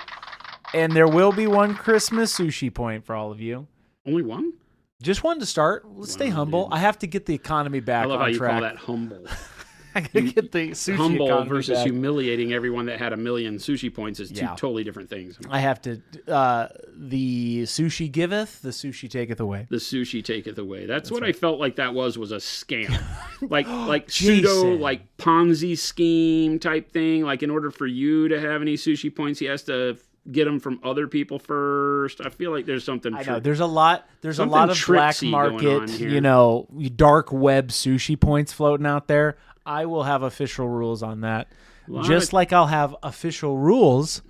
And there will be one Christmas sushi point for all of you. Only one? Just one to start. Let's stay humble. Dude. I have to get the economy back on track. I love how you call that humble. I gotta get the sushi humble economy versus back. Humiliating everyone that had a million sushi points is two totally different things. I have to. The sushi giveth, the sushi taketh away. The sushi taketh away. That's what right. I felt like that was a scam, like pseudo like Ponzi scheme type thing. Like in order for you to have any sushi points, he has to get them from other people first. I feel like there's something. I know there's a lot. There's a lot of black market, dark web sushi points floating out there. I will have official rules on that. Just like I'll have official rules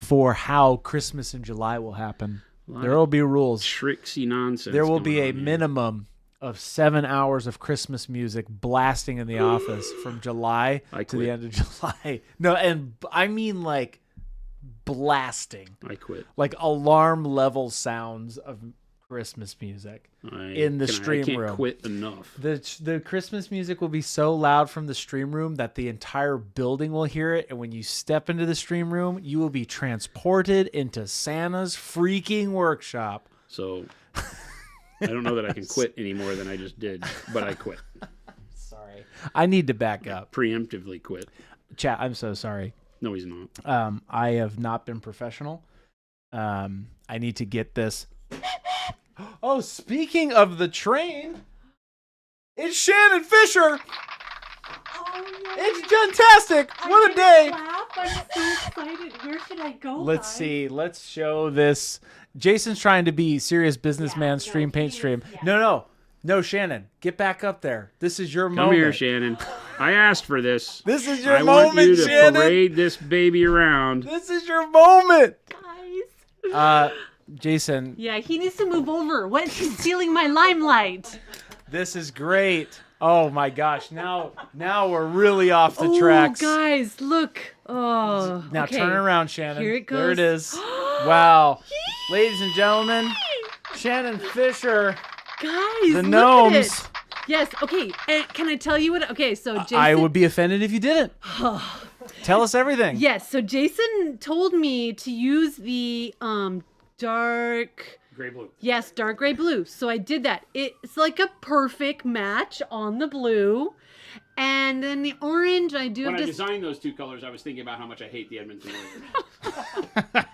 for how Christmas in July will happen. There will be rules. Tricksy nonsense. There will be a minimum of 7 hours of Christmas music blasting in the office from July to the end of July. No, and I mean like blasting. I quit. Like alarm level sounds of Christmas music in the stream room. I can't quit enough. The Christmas music will be so loud from the stream room that the entire building will hear it. And when you step into the stream room, you will be transported into Santa's freaking workshop. So I don't know that I can quit any more than I just did, but I quit. Sorry. I need to back up. Preemptively quit. Chat, I'm so sorry. No, he's not. I have not been professional. I need to get this. Oh, speaking of the train, it's Shannon Fisher. Oh, yeah. It's fantastic. What a day. I'm so excited. Where should I go? Let's see. Let's show this. Jason's trying to be serious businessman paint stream. Yeah. No, Shannon, get back up there. This is your moment. Come here, Shannon. I asked for this. This is your I want moment, you to Shannon. parade this baby around. This is your moment. Guys. Jason, Yeah, he needs to move over. What? He's stealing my limelight. this is great. Oh my gosh! Now we're really off the Oh, tracks. guys, look. Oh. Now okay. turn around, Shannon. Here it There it goes. is. Wow, ladies and gentlemen, Shannon Fisher, Guys, the look gnomes. at it. Yes. Okay. And can I tell you what? Okay. So Jason. I would be offended if you didn't. Tell us everything. Yes. So Jason told me to use the dark. Gray blue. Yes, dark gray blue. So I did that. It's like a perfect match on the blue. And then the orange, I do When have I to. designed those 2 colors, I was thinking about how much I hate the Edmonton Oilers.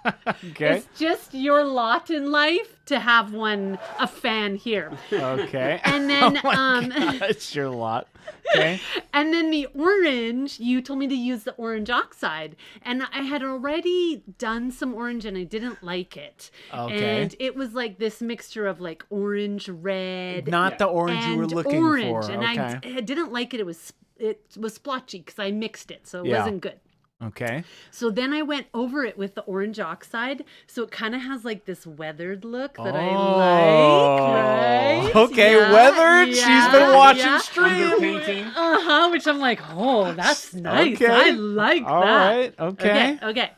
Okay. It's just your lot in life to have a fan here. Okay. And then It's your lot. Okay. and then the orange, you told me to use the orange oxide. And I had already done some orange and I didn't like it. Okay. And it was like this mixture of like orange, red, Not the orange you were and looking orange. for. And Okay. I didn't like it. It was splotchy because I mixed it, so it Yeah. wasn't good. Okay. So then I went over it with the orange oxide, so it kind of has like this weathered look that I Oh. like, right? Okay, Yeah, weathered. She's been watching yeah. stream. Underpainting. Which I'm like, oh, that's nice. Okay. I like All that. right. Okay. Okay.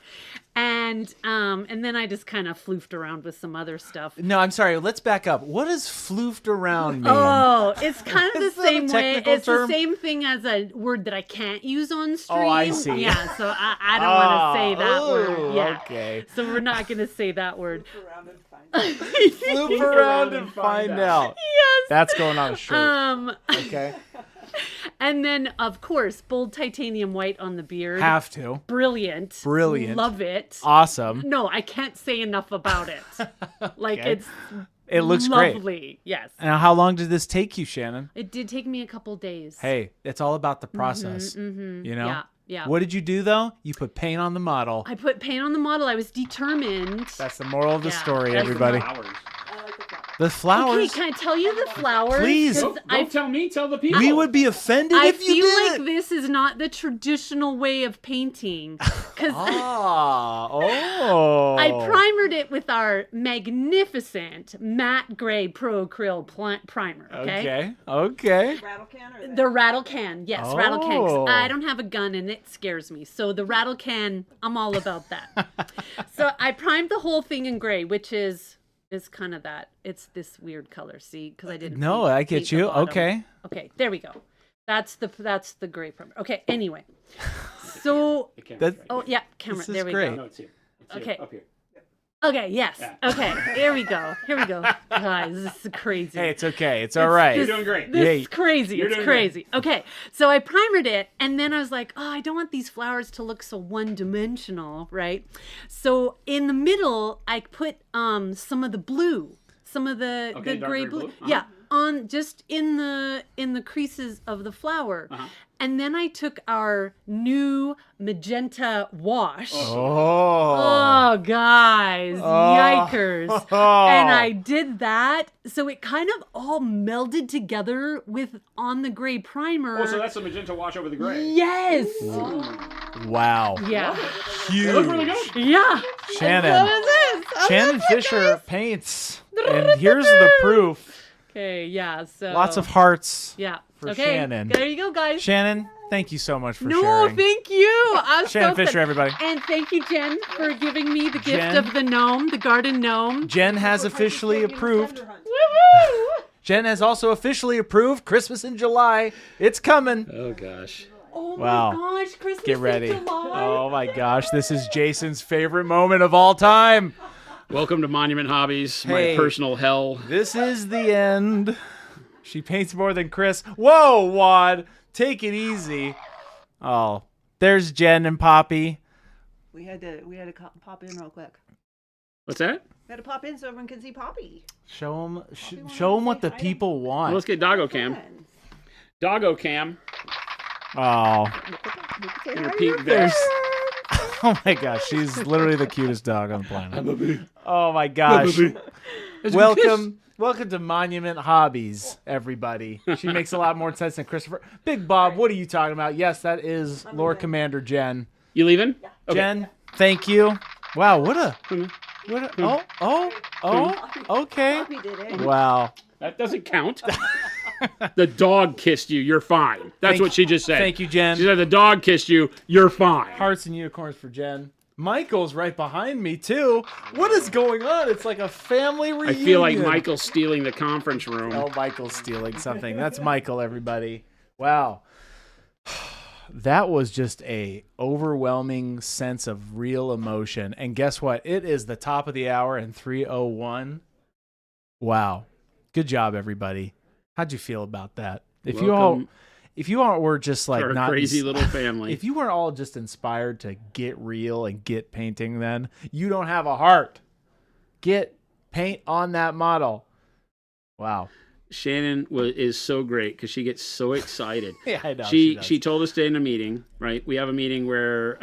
And then I just kind of floofed around with some other stuff. No, I'm sorry. Let's back up. What does floofed around mean? Oh, it's kind of Is the that a same way. technical It's term? the same thing as a word that I can't use on stream. Oh, I see. Yeah, so I don't want to say that word. Yeah. Okay. So we're not going to say that word. Floop around and find out. Yes. That's going on a shirt. Okay. And then of course, bold titanium white on the beard. Have to. Brilliant. Brilliant. Love it. Awesome. No, I can't say enough about it. Like Okay. it's It looks great. lovely. Yes. Now, how long did this take you, Shannon? It did take me a couple days. Hey, it's all about the process. You know? Yeah. Yeah. What did you do, though? You put paint on the model. I put paint on the model. I was determined. That's the moral of the Yeah, story, that's the everybody. Flowers. The Okay, flowers. can I tell you the flowers? Please. 'Cause Don't tell me, tell the people. We would be offended I if you feel did. like this is not the traditional way of painting. Because I primered it with our magnificent matte gray pro acryl primer. Okay. Okay. Rattle can or The rattle can, yes, rattle can. 'Cause Oh. I don't have a gun and it scares me. So the rattle can, I'm all about that. So I primed the whole thing in gray, which is kind of that. It's this weird color, see? Because I didn't. No, paint- I get paint the you. bottom. Okay. Okay, there we go. That's the gray primer. Okay, anyway. So, The camera's That- right oh here. yeah, camera. This is There we great. go. No, it's here. It's Okay. Here, up here. Okay, yes. Yeah. Okay, here we go. Here we go. Guys, this is crazy. Hey, it's okay. It's all right. You're doing great. This Yeah. is crazy. You're It's doing crazy. Okay, so I primered it, and then I was like, oh, I don't want these flowers to look so one-dimensional, right? So in the middle, I put some of the blue, some of the Okay, dark gray gray blue. blue? Uh-huh. Yeah, on just in the creases of the flower. Uh-huh. And then I took our new magenta wash. Oh. Oh, guys, yikers. And I did that. So it kind of all melded together with on the gray primer. Oh, so that's a magenta wash over the gray. Yes. Wow. Yeah. Huge. It looks really good. Yeah. Shannon. What is this? Oh, Shannon that's it, Fisher guys. paints. And here's the proof. Okay, yeah. So Lots of hearts. yeah. for okay. Shannon. There you go, guys. Shannon, thank you so much for No, sharing. thank you. I'm Shannon so Fisher, good. everybody. And thank you, Jen, for giving me the gift Jen. of the gnome, the garden gnome. Jen has officially approved. Woo-hoo! Jen has also officially approved Christmas in July. It's coming. Oh gosh. Oh Wow. my gosh, Christmas Get ready. in July. Oh my gosh, this is Jason's favorite moment of all time. Welcome to Monument Hobbies, Hey. my personal hell. This is the end. She paints more than Chris. Whoa, Wad. Take it easy. Oh, there's Jen and Poppy. We had to pop in real quick. What's that? We had to pop in so everyone can see Poppy. Show them, wanted show to them what say the hi to- people Well, want. let's get Doggo Cam. Fun. Doggo Cam Oh, You can say in hi a to pink your vest. oh my gosh, she's literally the cutest dog on the planet. Oh my gosh. It's a kiss. Welcome Welcome to Monument Hobbies, everybody. She makes a lot more sense than Christopher. Big Bob, what are you talking about? Yes, that is Lord Commander Jen. You leaving? Okay. Jen, thank you. Wow, okay. Poppy did it. Wow. That doesn't count. The dog kissed you. You're fine. That's what she just said. Thank you, Jen. She said the dog kissed you. You're fine. Hearts and unicorns for Jen. Michael's right behind me, too. What is going on? It's like a family reunion. I feel like Michael's stealing the conference room. Oh, Michael's stealing something. That's Michael, everybody. Wow. That was just a overwhelming sense of real emotion. And guess what? It is the top of the hour and 3:01. Wow. Good job, everybody. How'd you feel about that? If you all were just like our not crazy little family. If you weren't all just inspired to get real and get painting, then you don't have a heart. Get paint on that model. Wow. Shannon is so great because she gets so excited. Yeah, I know. She told us to in a meeting, right? We have a meeting where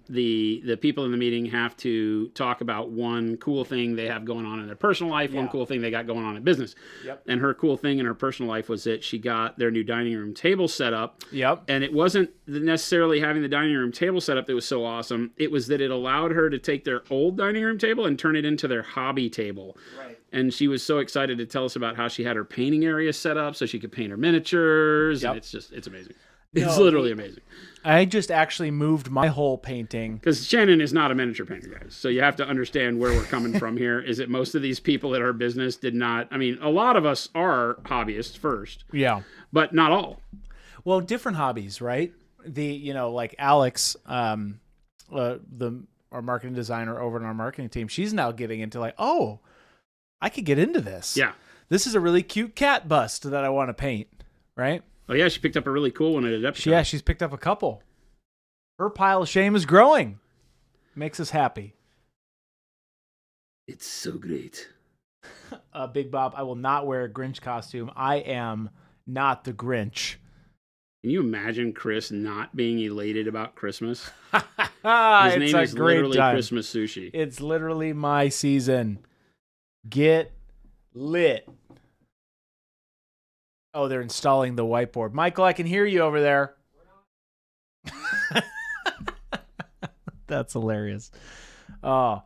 the people in the meeting have to talk about one cool thing they have going on in their personal life, one cool thing they got going on in business. Yep. And her cool thing in her personal life was that she got their new dining room table set up. Yep. And it wasn't necessarily having the dining room table set up that was so awesome. It was that it allowed her to take their old dining room table and turn it into their hobby table. Right. And she was so excited to tell us about how she had her painting area set up so she could paint her miniatures. Yep. And it's amazing. It's literally amazing. I just actually moved my whole painting. Because Shannon is not a miniature painter, guys. So you have to understand where we're coming from here. Is that most of these people at our business did not. I mean, a lot of us are hobbyists first. Yeah. But not all. Well, different hobbies, right? Like Alex, our marketing designer over in our marketing team, she's now getting into like, oh, I could get into this. Yeah. This is a really cute cat bust that I want to paint, right? Oh, yeah. She picked up a really cool one at Epcot. Yeah, she's picked up a couple. Her pile of shame is growing. Makes us happy. It's so great. Big Bob, I will not wear a Grinch costume. I am not the Grinch. Can you imagine Chris not being elated about Christmas? His It's name a is great literally time. Christmas sushi. It's literally my season. Get lit. Oh, they're installing the whiteboard. Michael, I can hear you over there. That's hilarious. Oh,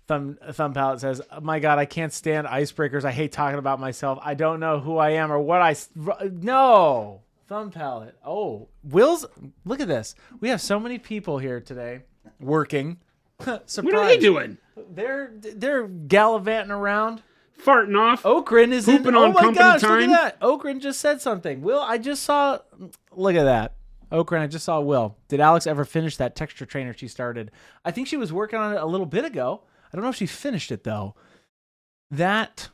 Thumb Palette says, oh my God, I can't stand icebreakers. I hate talking about myself. I don't know who I am or what No. Thumb Palette. Oh, Will's. Look at this. We have so many people here today working. Surprise. What are they doing? They're gallivanting around. Farting off. Okran is Pooping in. on Oh my company gosh! time. Look at that. Okran just said something. Will, I just saw. Look at that. Okran, I just saw Will. Did Alex ever finish that texture trainer she started? I think she was working on it a little bit ago. I don't know if she finished it though. That's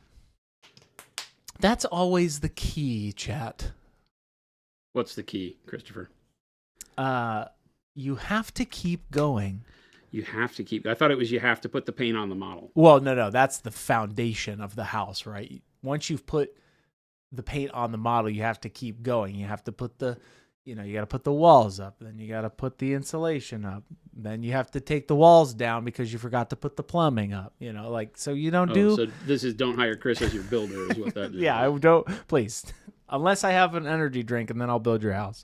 always the key, chat. What's the key, Christopher? You have to keep going. You have to keep. I thought it was you have to put the paint on the model. Well, no, that's the foundation of the house, right? Once you've put the paint on the model, you have to keep going. You have to put you got to put the walls up, then you got to put the insulation up, then you have to take the walls down because you forgot to put the plumbing up. So you don't do. So this is don't hire Chris as your builder, is what that is. Yeah, I don't. Please, unless I have an energy drink, and then I'll build your house.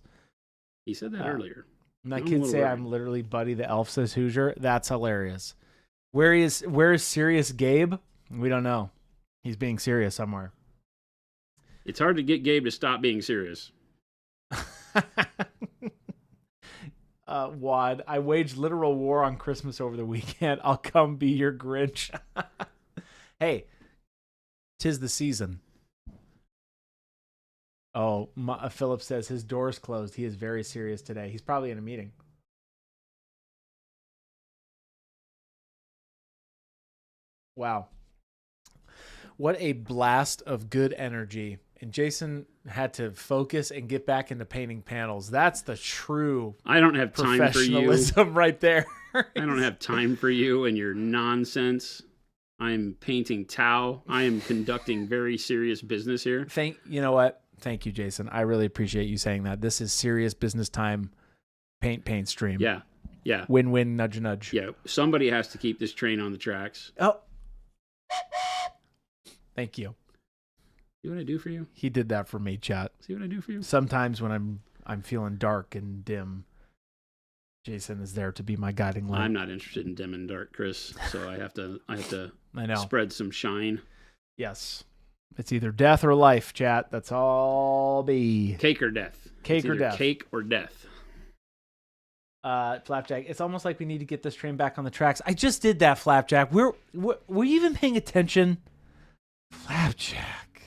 He said that earlier. My I'm a kids little say worried. I'm literally Buddy the Elf says Hoosier. That's hilarious. Where is Serious Gabe? We don't know. He's being serious somewhere. It's hard to get Gabe to stop being serious. Wad, I waged literal war on Christmas over the weekend. I'll come be your Grinch. Hey, 'tis the season. Oh, Philip says his door's closed. He is very serious today. He's probably in a meeting. Wow. What a blast of good energy. And Jason had to focus and get back into painting panels. That's the true I don't have time for you. professionalism right there. I don't have time for you and your nonsense. I'm painting Tau. I am conducting very serious business here. You know what? Thank you, Jason. I really appreciate you saying that. This is serious business time paint stream. Yeah. Yeah. Win-win, nudge, nudge. Yeah. Somebody has to keep this train on the tracks. Oh. Thank you. See what I do for you? He did that for me, chat. See what I do for you? Sometimes when I'm feeling dark and dim, Jason is there to be my guiding light. I'm not interested in dim and dark, Chris. So I have to I know. spread some shine. Yes. It's either death or life, chat. That's all be. Cake or death. Cake It's or either death. Cake or death. Flapjack, it's almost like we need to get this train back on the tracks. I just did that, Flapjack. Were you even paying attention? Flapjack.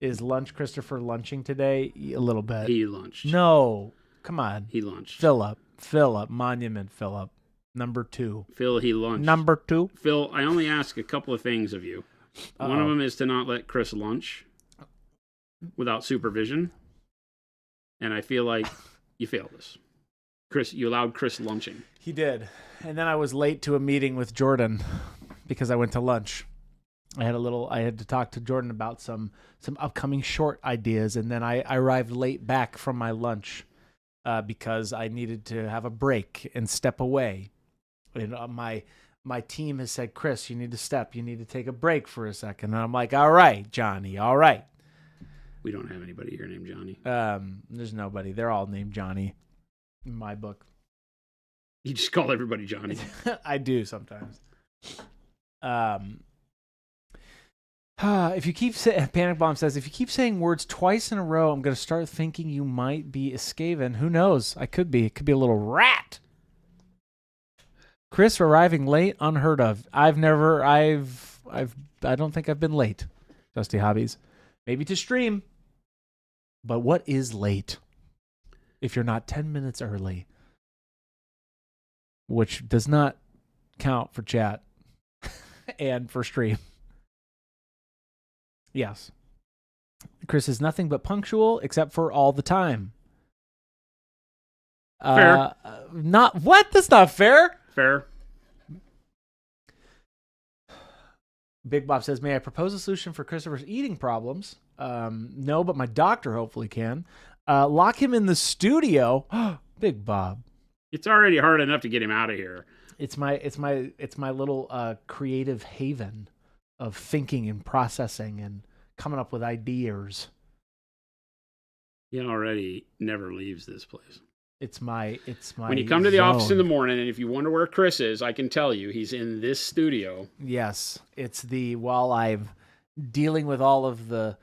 Is Lunch Christopher lunching today? A little bit. He lunched. No. Come on. He lunched. Philip. Monument Philip. Number 2. Phil, he lunched. Number 2. Phil, I only ask a couple of things of you. One of them is to not let Chris lunch without supervision. And I feel like you failed this. Chris, you allowed Chris lunching. He did. And then I was late to a meeting with Jordan because I went to lunch. I had to talk to Jordan about some upcoming short ideas, and then I arrived late back from my lunch because I needed to have a break and step away. And my team has said, Chris, you need to step. You need to take a break for a second. And I'm like, all right, Johnny, all right. We don't have anybody here named Johnny. There's nobody. They're all named Johnny in my book. You just call everybody Johnny. I do sometimes. If you keep saying, Panic Bomb says, if you keep saying words twice in a row, I'm going to start thinking you might be a Skaven. Who knows? I could be. It could be a little rat. Chris arriving late, unheard of. I don't think I've been late. Dusty Hobbies. Maybe to stream. But what is late? If you're not 10 minutes early. Which does not count for chat. And for stream. Yes. Chris is nothing but punctual except for all the time. Fair. Not what? That's not fair. Fair. Big Bob says, may I propose a solution for Christopher's eating problems? No, but my doctor hopefully can. Lock him in the studio. Big Bob. It's already hard enough to get him out of here. It's my little creative haven of thinking and processing and coming up with ideas. He already never leaves this place. It's my when you come to the office in zone. the morning, and if you wonder where Chris is, I can tell you he's in this studio. Yes, it's while I'm dealing with all of the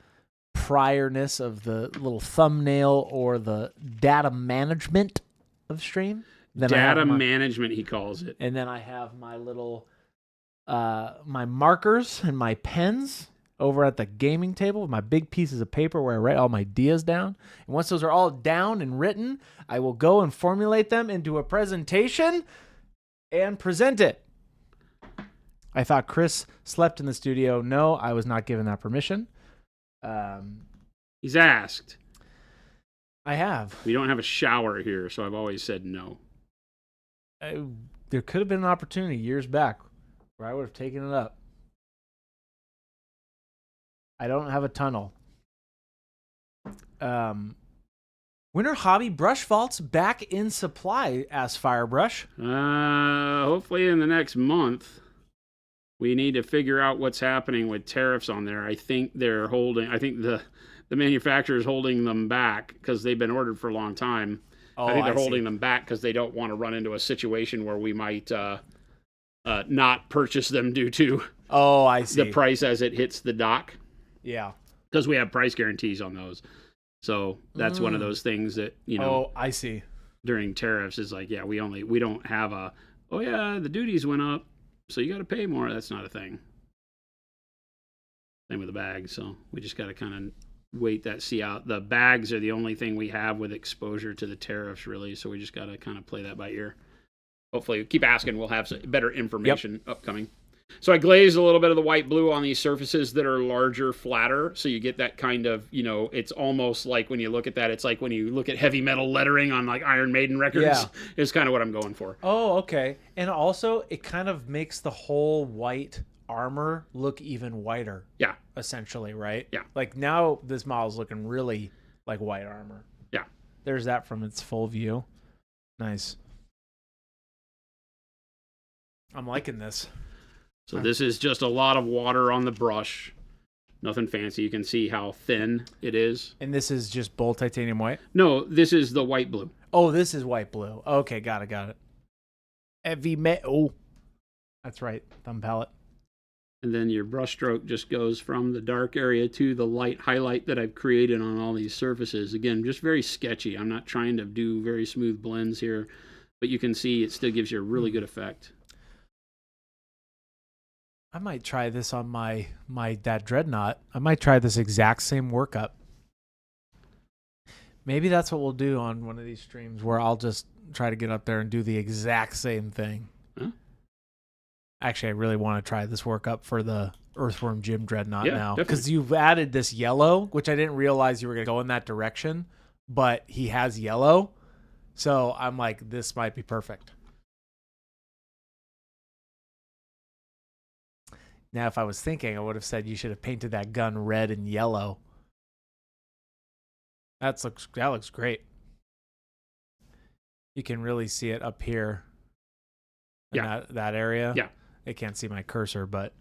priorness of the little thumbnail or the data management of stream. Data management, he calls it. And then I have my little my markers and my pens over at the gaming table with my big pieces of paper where I write all my ideas down. And once those are all down and written, I will go and formulate them into a presentation and present it. I thought Chris slept in the studio. No, I was not given that permission. He's asked. I have. We don't have a shower here, so I've always said no. There could have been an opportunity years back where I would have taken it up. I don't have a tunnel. When are hobby brush vaults back in supply? Asked Firebrush. Hopefully in the next month. We need to figure out what's happening with tariffs on there. I think the manufacturer is holding them back because they've been ordered for a long time. I think they're holding them back because they don't want to run into a situation where we might not purchase them due to the price as it hits the dock. Yeah. Because we have price guarantees on those. So that's one of those things that, I see. During tariffs is like, yeah, we don't have the duties went up, so you got to pay more. That's not a thing. Same with the bags. So we just got to kind of wait see out. The bags are the only thing we have with exposure to the tariffs, really. So we just got to kind of play that by ear. Hopefully, keep asking. We'll have some better information upcoming. So I glazed a little bit of the white blue on these surfaces that are larger, flatter. So you get that kind of, it's almost like when you look at that, it's like when you look at heavy metal lettering on like Iron Maiden records. Yeah. Is kind of what I'm going for. Oh, okay. And also, it kind of makes the whole white armor look even whiter. Yeah. Essentially, right? Yeah. Like now this model's looking really like white armor. Yeah. There's that from its full view. Nice. I'm liking this. So this is just a lot of water on the brush. Nothing fancy. You can see how thin it is. And this is just bold titanium white? No, this is the white blue. Oh, this is white blue. Okay, got it. Heavy metal. That's right, thumb palette. And then your brush stroke just goes from the dark area to the light highlight that I've created on all these surfaces. Again, just very sketchy. I'm not trying to do very smooth blends here, but you can see it still gives you a really good effect. I might try this on that dreadnought. I might try this exact same workup. Maybe that's what we'll do on one of these streams where I'll just try to get up there and do the exact same thing. Huh? Actually, I really want to try this workup for the Earthworm Jim dreadnought now. Definitely. Because you've added this yellow, which I didn't realize you were going to go in that direction, but he has yellow. So I'm like, this might be perfect. Now, if I was thinking, I would have said you should have painted that gun red and yellow. That looks great. You can really see it up here. In that area. Yeah. I can't see my cursor, but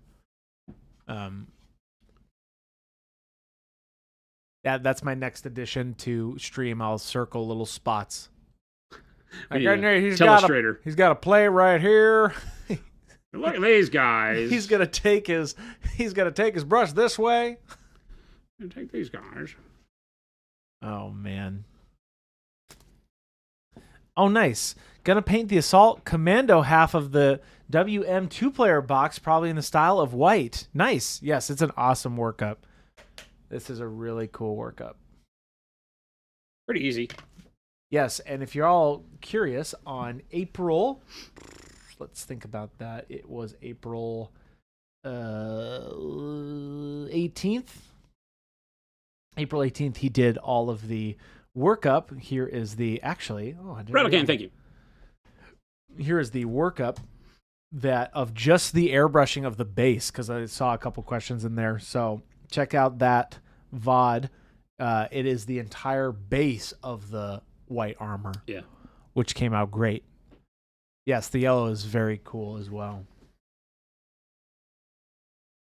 that's my next addition to stream. I'll circle little spots. Like, he's got a play right here. Look at these guys. He's gonna take his brush this way. Take these guys. Oh man. Oh nice. Gonna paint the Assault Commando half of the WM 2-player box, probably in the style of white. Nice. Yes, it's an awesome workup. This is a really cool workup. Pretty easy. Yes, and if you're all curious, on April, let's think about that. It was April 18th. April 18th, he did all of the workup. Here is the Rattle thank you. Here is the workup of just the airbrushing of the base, because I saw a couple questions in there. So check out that VOD. It is the entire base of the white armor. Yeah. Which came out great. Yes, the yellow is very cool as well.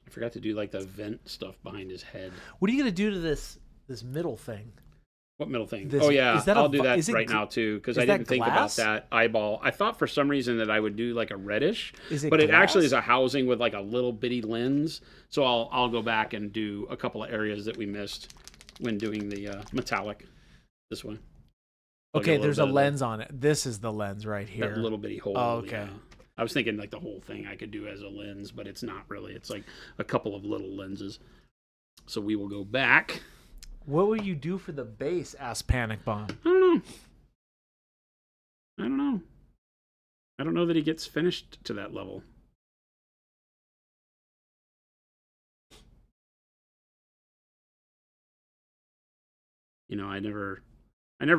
I forgot to do like the vent stuff behind his head. What are you going to do to this middle thing? What middle thing? This, oh yeah, I'll do that right right now too, because I didn't think about that eyeball. I thought for some reason that I would do like a reddish, but it actually is a housing with like a little bitty lens. So I'll go back and do a couple of areas that we missed when doing the metallic this way. Okay, there's a lens on it. This is the lens right here. That little bitty hole. Oh, okay. Yeah. I was thinking like the whole thing I could do as a lens, but it's not really. It's like a couple of little lenses. So we will go back. What will you do for the base? Asked Panic Bomb. I don't know. I don't know that he gets finished to that level. You know, I never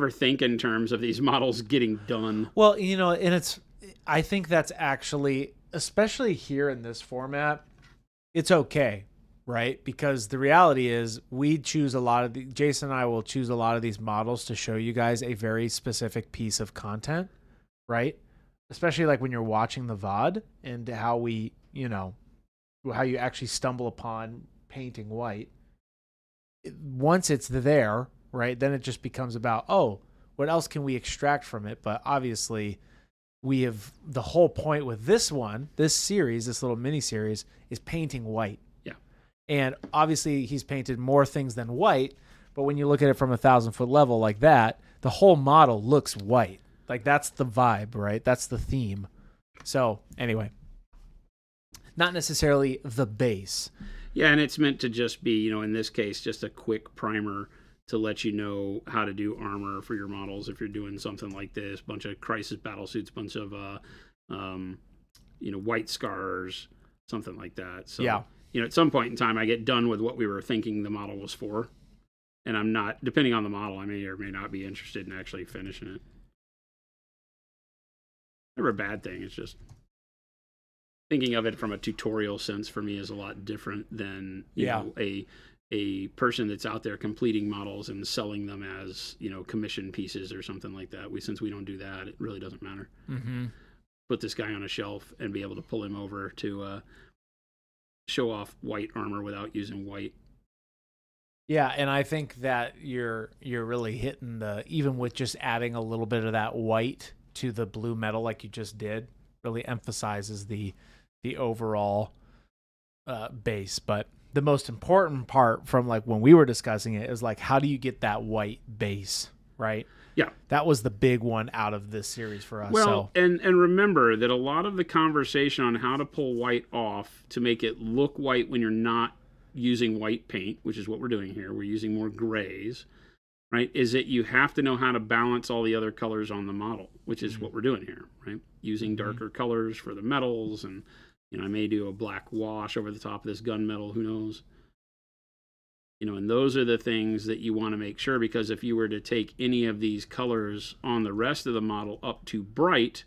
think in terms of these models getting done. Well, you know, and I think that's actually, especially here in this format, it's okay. Right? Because the reality is Jason and I will choose a lot of these models to show you guys a very specific piece of content, right? Especially like when you're watching the VOD and how you actually stumble upon painting white. Once it's there, right, then it just becomes about, what else can we extract from it? But obviously we have the whole point with this series, this little mini series, is painting white. And obviously he's painted more things than white, but when you look at it from 1,000-foot level like that, the whole model looks white. Like that's the vibe, right? That's the theme. So anyway, not necessarily the base. Yeah, and it's meant to just be, in this case, just a quick primer to let you know how to do armor for your models if you're doing something like this. Bunch of crisis battle suits, bunch of, white scars, something like that. So, yeah. At some point in time, I get done with what we were thinking the model was for. And I'm not, depending on the model, I may or may not be interested in actually finishing it. Never a bad thing. It's just thinking of it from a tutorial sense for me is a lot different than, you know, a person that's out there completing models and selling them as, commission pieces or something like that. Since we don't do that, it really doesn't matter. Mm-hmm. Put this guy on a shelf and be able to pull him over to, show off white armor without using white Yeah, and I think that you're really hitting the, even with just adding a little bit of that white to the blue metal like you just did, really emphasizes the overall base. But the most important part from like when we were discussing it is like, how do you get that white base, right? Yeah. That was the big one out of this series for us. Well, So and remember that a lot of the conversation on how to pull white off to make it look white when you're not using white paint, which is what we're doing here, we're using more grays, right, is that you have to know how to balance all the other colors on the model, which is what we're doing here, right? Using darker colors for the metals, and I may do a black wash over the top of this gunmetal, who knows? And those are the things that you want to make sure, because if you were to take any of these colors on the rest of the model up too bright,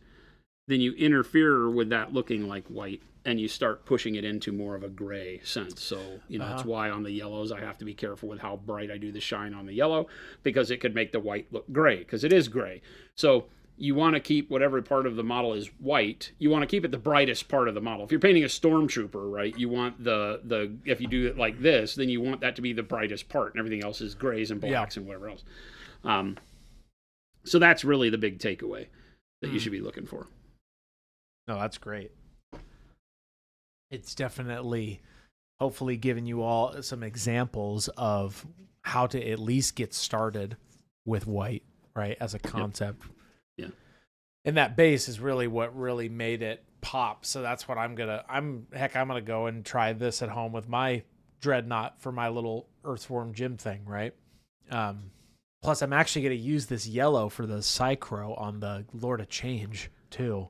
then you interfere with that looking like white, and you start pushing it into more of a gray sense. So, that's why on the yellows I have to be careful with how bright I do the shine on the yellow, because it could make the white look gray, because it is gray. So you want to keep whatever part of the model is white, you want to keep it the brightest part of the model. If you're painting a stormtrooper, right, you want the if you do it like this, then you want that to be the brightest part, and everything else is grays and blacks and whatever else. So that's really the big takeaway that you should be looking for. no, that's great. It's definitely, hopefully, giving you all some examples of how to at least get started with white, right, as a concept. Yeah. And that base is really what really made it pop. So that's what I'm gonna go and try this at home with my dreadnought for my little Earthworm Jim thing, right? Plus, I'm actually gonna use this yellow for the Psychro on the Lord of Change too,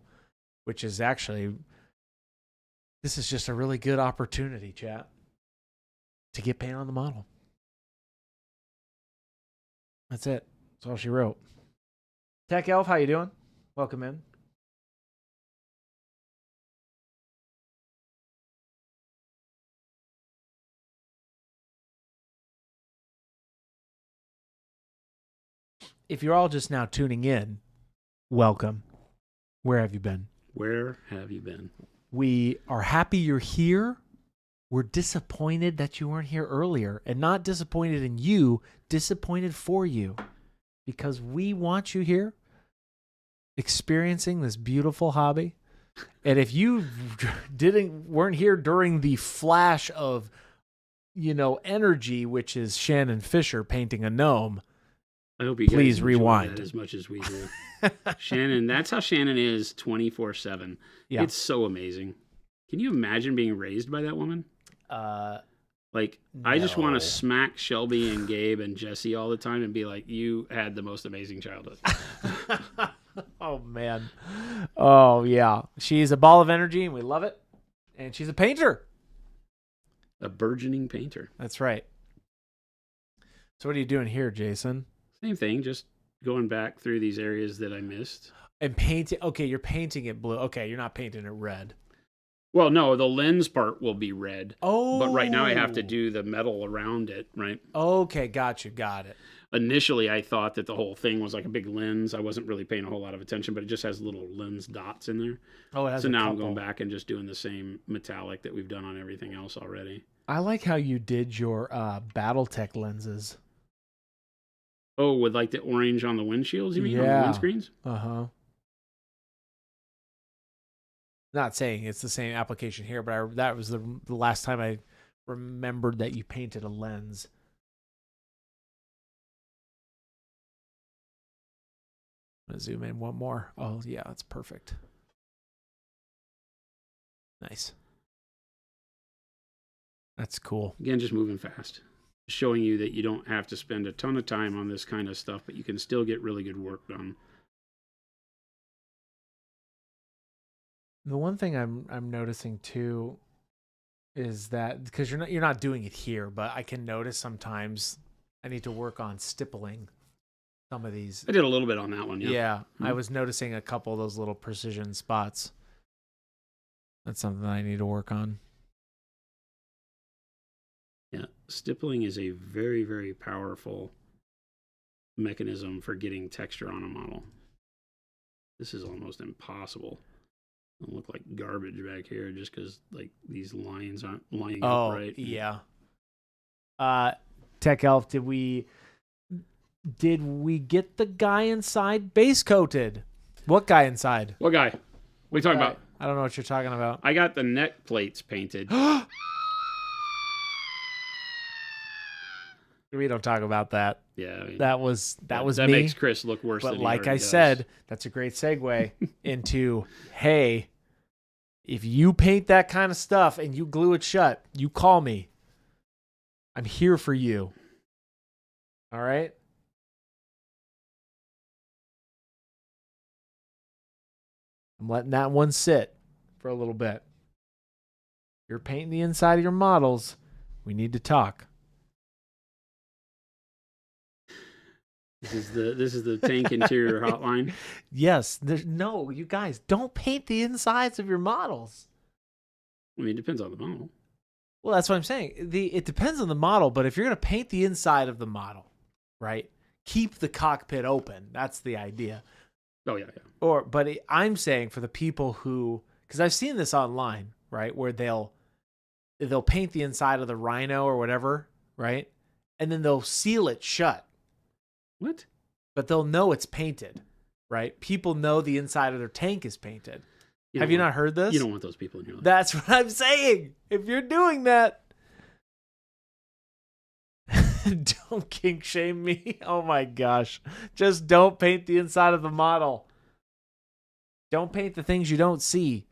which is actually. This is just a really good opportunity, chat, to get paint on the model. That's it. That's all she wrote. Tech Elf, how you doing? Welcome in. If you're all just now tuning in, welcome. Where have you been? Where have you been? We are happy you're here. We're disappointed that you weren't here earlier, and not disappointed in you, disappointed for you, because we want you here experiencing this beautiful hobby. And if you weren't here during the flash of, energy, which is Shannon Fisher painting a gnome, I hope you please guys rewind enjoy that as much as we do. Shannon, that's how Shannon is 24/7. Yeah. It's so amazing. Can you imagine being raised by that woman? I just want no. to smack Shelby and Gabe and Jesse all the time and be like, you had the most amazing childhood. Oh, man. Oh, yeah. She's a ball of energy, and we love it. And she's a painter. A burgeoning painter. That's right. So what are you doing here, Jason? Same thing, just going back through these areas that I missed. And painting. Okay, you're painting it blue. Okay, you're not painting it red. Well, no, the lens part will be red. Oh. But right now I have to do the metal around it, right? Okay, got you. Got it. Initially, I thought that the whole thing was like a big lens. I wasn't really paying a whole lot of attention, but it just has little lens dots in there. Oh, it has so a now couple. I'm going back and just doing the same metallic that we've done on everything else already. I like how you did your BattleTech lenses. Oh, with like the orange on the windshields, you mean? On the Yeah. windscreens? Uh-huh. Not saying it's the same application here, but that was the last time I remembered that you painted a lens. I'm going to zoom in one more. Oh, yeah, that's perfect. Nice. That's cool. Again, just moving fast. Showing you that you don't have to spend a ton of time on this kind of stuff, but you can still get really good work done. The one thing I'm noticing too is that, because you're not doing it here, but I can notice sometimes I need to work on stippling some of these. I did a little bit on that one, yeah. Yeah, Mm-hmm. I was noticing a couple of those little precision spots. That's something that I need to work on. Yeah, stippling is a very, very powerful mechanism for getting texture on a model. This is almost impossible. It'll look like garbage back here just because like these lines aren't lining up right. Yeah. Tech Elf, did we get the guy inside base coated? What guy inside? What guy? What are you talking about? I don't know what you're talking about. I got the neck plates painted. We don't talk about that. Yeah, I mean, That was that me. makes Chris look worse. But than he like I already does. said, that's a great segue into, hey, if you paint that kind of stuff and you glue it shut, you call me. I'm here for you. All right? I'm letting that one sit for a little bit. You're painting the inside of your models. We need to talk. This is the tank interior hotline. Yes. No, you guys, don't paint the insides of your models. I mean, it depends on the model. Well, that's what I'm saying. It depends on the model, but if you're going to paint the inside of the model, right, keep the cockpit open. That's the idea. Oh yeah. I'm saying for the people who, because I've seen this online, right, where they'll paint the inside of the Rhino or whatever, right, and then they'll seal it shut. What? But they'll know it's painted, right? People know the inside of their tank is painted. Have you not heard this? You don't want those people in your life. That's what I'm saying. If you're doing that, don't kink shame me. Oh my gosh. Just don't paint the inside of the model. Don't paint the things you don't see.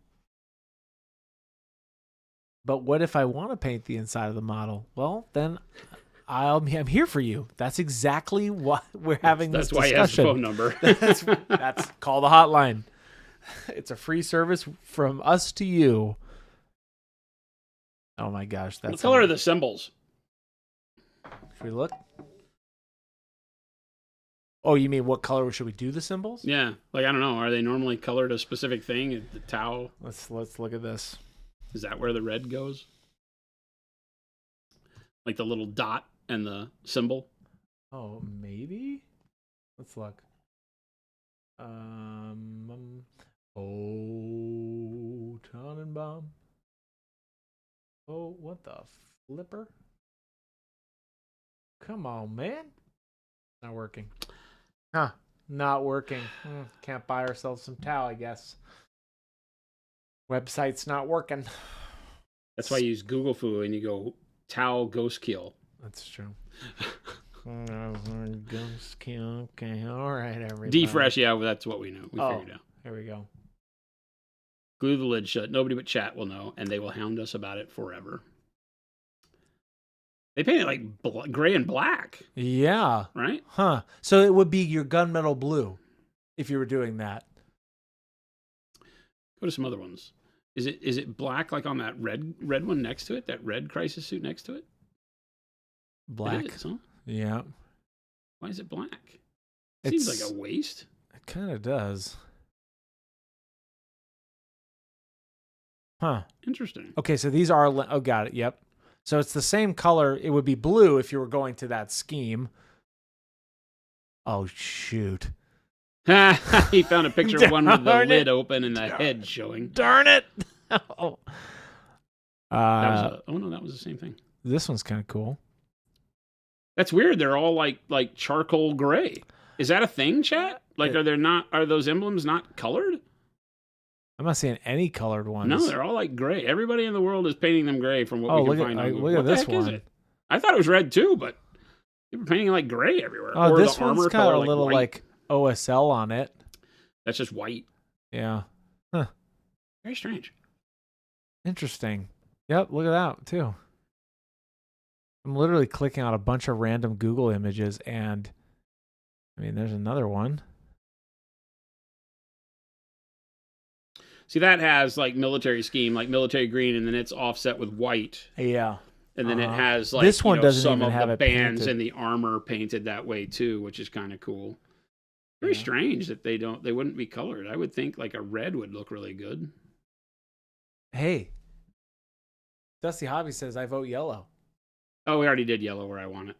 But what if I want to paint the inside of the model? Well, then I'm here for you. That's exactly what we're having this discussion. That's why he has the phone number. That's call the hotline. It's a free service from us to you. Oh my gosh, that's What color are the symbols? Should we look? Oh, you mean what color should we do the symbols? Yeah, like I don't know. Are they normally colored a specific thing? The tau. Let's look at this. Is that where the red goes? Like the little dot and the symbol? Oh, maybe. Let's look. Oh, Tannenbaum. Oh, what the flipper? Come on, man. Not working. Huh. Not working. Can't buy ourselves some towel, I guess. Website's not working. That's why you use Google Foo and you go towel ghost kill. That's true. Ghost kill. Okay. All right, everybody. Defresh, yeah, well, that's what we know. We figured out. Here we go. Glue the lid shut. Nobody but chat will know, and they will hound us about it forever. They paint it like gray and black, Yeah. right? Huh. So it would be your gunmetal blue if you were doing that. Go to some other ones. Is it black like on that red one next to it? That red crisis suit next to it? Black. It is, huh? Yeah. Why is it black? Seems like a waste. It kind of does. Huh. Interesting. Okay, so these are... Oh, got it. Yep. So it's the same color. It would be blue if you were going to that scheme. Oh, shoot. He found a picture of one with the Darn lid it. open and the head showing. Darn it! Oh. Oh no, that was the same thing. This one's kind of cool. That's weird. They're all like charcoal gray. Is that a thing, chat? Like, are those emblems not colored? I'm not seeing any colored ones. No, they're all like gray. Everybody in the world is painting them gray from what we can find. Look at this one. Is it? I thought it was red too, but they were painting like gray everywhere. Oh, or this the one's armor got color, a little white. like OSL on it. That's just white. Yeah. Very strange. Interesting. Yep, look at that too. I'm literally clicking on a bunch of random Google images and I mean there's another one. See, that has like military scheme, like military green, and then it's offset with white. Yeah. And then it has like this one doesn't some even of have the it bands painted. and the armor painted that way too, which is kind of cool. Very strange that they wouldn't be colored. I would think like a red would look really good. Hey. Dusty Hobby says I vote yellow. Oh, we already did yellow where I want it.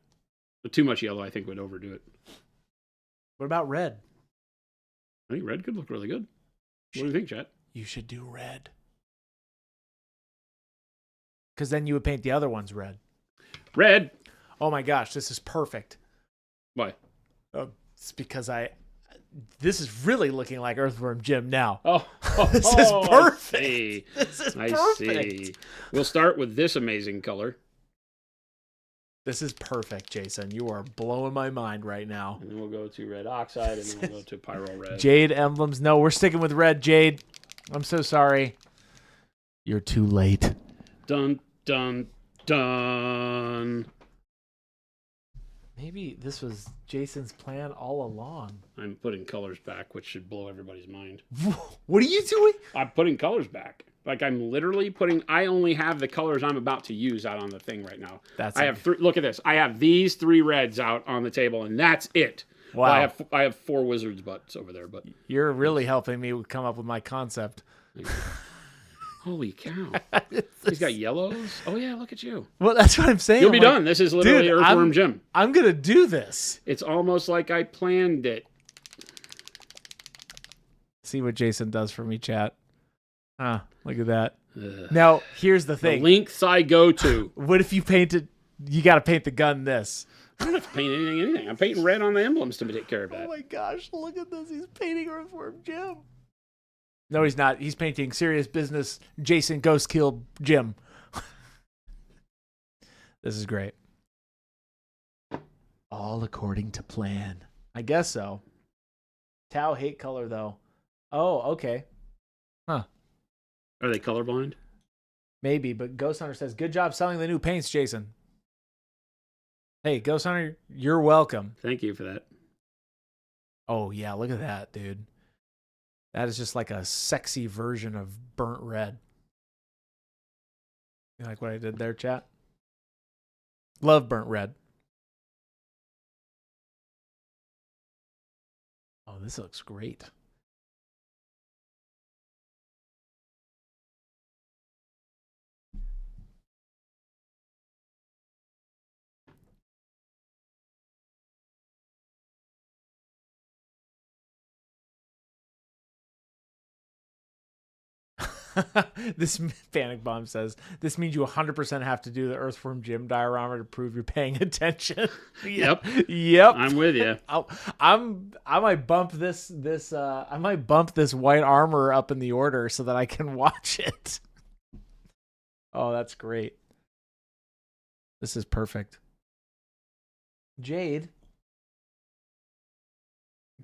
But too much yellow, I think, would overdo it. What about red? I think red could look really good. What do you think, chat? You should do red. Because then you would paint the other ones red. Red. Oh my gosh, this is perfect. Why? It's because this is really looking like Earthworm Jim now. Oh, This is perfect. I see. This is I perfect. see. We'll start with this amazing color. This is perfect, Jason. You are blowing my mind right now. And then we'll go to red oxide, and then we'll go to pyro red. Jade emblems. No, we're sticking with red, Jade. I'm so sorry. You're too late. Dun, dun, dun. Maybe this was Jason's plan all along. I'm putting colors back, which should blow everybody's mind. What are you doing? I'm putting colors back. Like I'm literally putting. I only have the colors I'm about to use out on the thing right now. I have three. Look at this. I have these 3 reds out on the table, and that's it. Wow. Well, I have 4 wizards' butts over there, but You're really helping me come up with my concept. holy cow! He's got yellows. Oh yeah, look at you. Well, that's what I'm saying. You'll be done. This is literally dude, Earthworm Jim. I'm gonna do this. It's almost like I planned it. See what Jason does for me, chat. Look at that. Ugh. Now, here's the The thing. lengths I go to. What if you painted? You got to paint the gun this. I don't have to paint anything. I'm painting red on the emblems to take care of that. Oh my gosh, look at this. He's painting Earthworm Jim. No, he's not. He's painting serious business Jason Ghost Kill Jim. This is great. All according to plan. I guess so. Tau hate color, though. Oh, okay. Are they colorblind? Maybe, but Ghost Hunter says, good job selling the new paints, Jason. Hey, Ghost Hunter, you're welcome. Thank you for that. Oh, yeah, look at that, dude. That is just like a sexy version of burnt red. You like what I did there, chat? Love burnt red. Oh, this looks great. This Panic Bomb says, this means you 100% have to do the Earthworm Jim diorama to prove you're paying attention. Yep. Yep. I'm with you. I might bump this white armor up in the order so that I can watch it. Oh, that's great. This is perfect. Jade,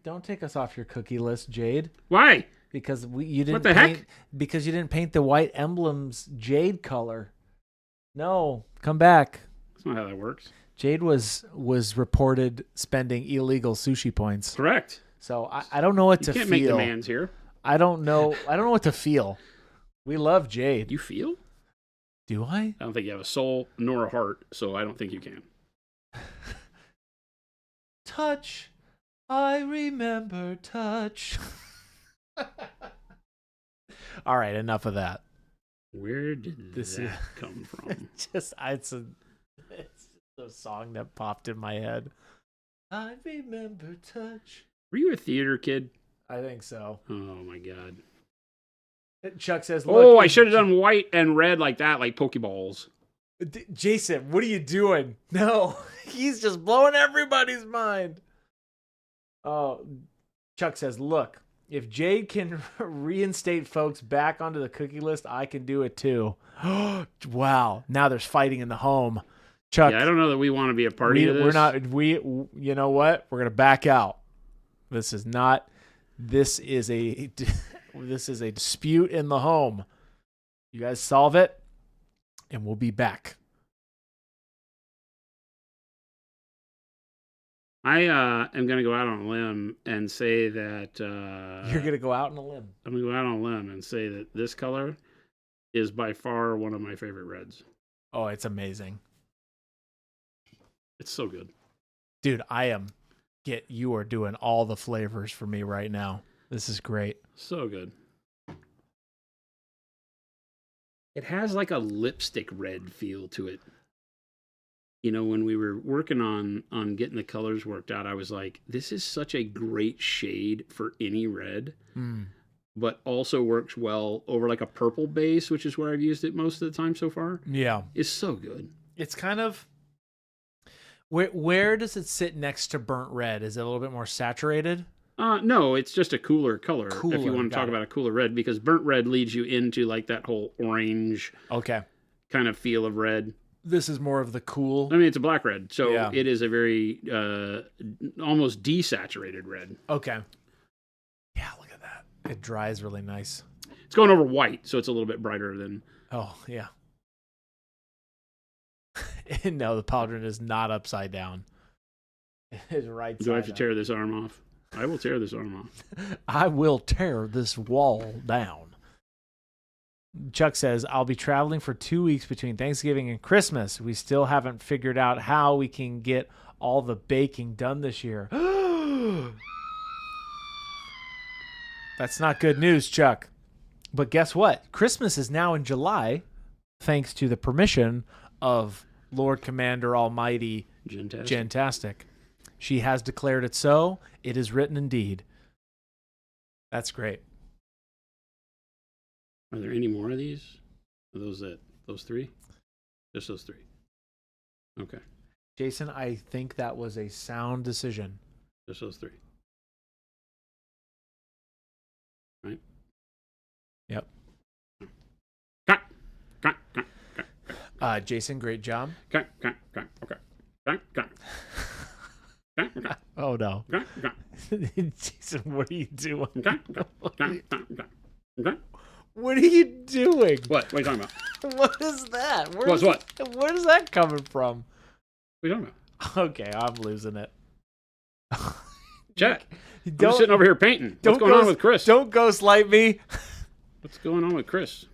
don't take us off your cookie list, Jade. Why? Because you didn't What the heck? Because you didn't paint the white emblems jade color. No, come back. That's not how that works. Jade was reported spending illegal sushi points. Correct. So I don't know what You to can't feel. make demands here. I don't know what to feel. We love Jade. You feel? Do I? I don't think you have a soul nor a heart, so I don't think you can. Touch. I remember touch. All right, enough of that. Where did This that come from? It's a song that popped in my head. I remember touch. Were you a theater kid? I think so. Oh my god. Chuck says, Oh, "Look, I should have done white and red like that, like Pokeballs. Jason, what are you doing? No, he's just blowing everybody's mind." Oh, Chuck says, "Look, if Jade can reinstate folks back onto the cookie list, I can do it too." Wow, now there's fighting in the home. Chuck, Yeah, I don't know that we want to be a party to this. we're not. You know what? We're gonna back out. This is not. This is a dispute in the home. You guys solve it, and we'll be back. I am going to go out on a limb and say that... You're going to go out on a limb. I'm going to go out on a limb and say that this color is by far one of my favorite reds. Oh, it's amazing. It's so good. Dude, you are doing all the flavors for me right now. This is great. So good. It has like a lipstick red feel to it. You know, when we were working on getting the colors worked out, I was like, this is such a great shade for any red, but also works well over like a purple base, which is where I've used it most of the time so far. Yeah. It's so good. It's kind of, Where does it sit next to burnt red? Is it a little bit more saturated? No, it's just a cooler color. If Cooler, you want to got talk it. about a cooler red, because burnt red leads you into like that whole orange Okay. kind of feel of red. This is more of the cool. I mean, it's a black red, so Yeah. it is a very almost desaturated red. Okay. Yeah, look at that. It dries really nice. It's going over white, so it's a little bit brighter than. Oh, yeah. No, the pauldron is not upside down. It is right Do I have to side tear this arm off? I will tear this arm off. up. I will tear this wall down. Chuck says, I'll be traveling for 2 weeks between Thanksgiving and Christmas. We still haven't figured out how we can get all the baking done this year. That's not good news, Chuck. But guess what? Christmas is now in July, thanks to the permission of Lord Commander Almighty Gentastic. Gentastic. She has declared it so. It is written indeed. That's great. Are there any more of these? Are those it? Those three? Just those three. Okay. Jason, I think that was a sound decision. Just those three. Right? Yep. Cut. Cut. Cut. Cut. Jason, great job. Cut. Cut. Cut. Okay. Cut. Cut. Cut. Cut. Oh, no. Cut. Cut. Jason, what are you doing? Cut. Cut. Cut. Cut. Cut. Okay. What are you doing? What? What are you talking about? What is that? What's what? Where's that coming from? What are you talking about? Okay, I'm losing it. Chat. I'm Don't, just sitting over here painting. What's going on with Chris? Don't ghostlight me. What's going on with Chris?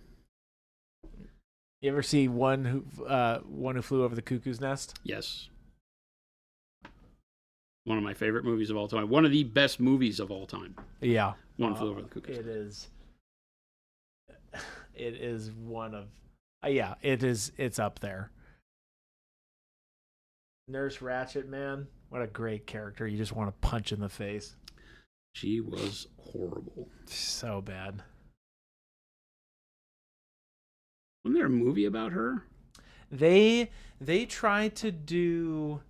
You ever see one who flew over the cuckoo's nest? Yes. One of my favorite movies of all time. One of the best movies of all time. Yeah. One Flew Over the Cuckoo's It is. It is one of. Yeah, it is. It's up there. Nurse Ratched, man, what a great character! You just want to punch in the face. She was horrible. So bad. Wasn't there a movie about her? They tried to do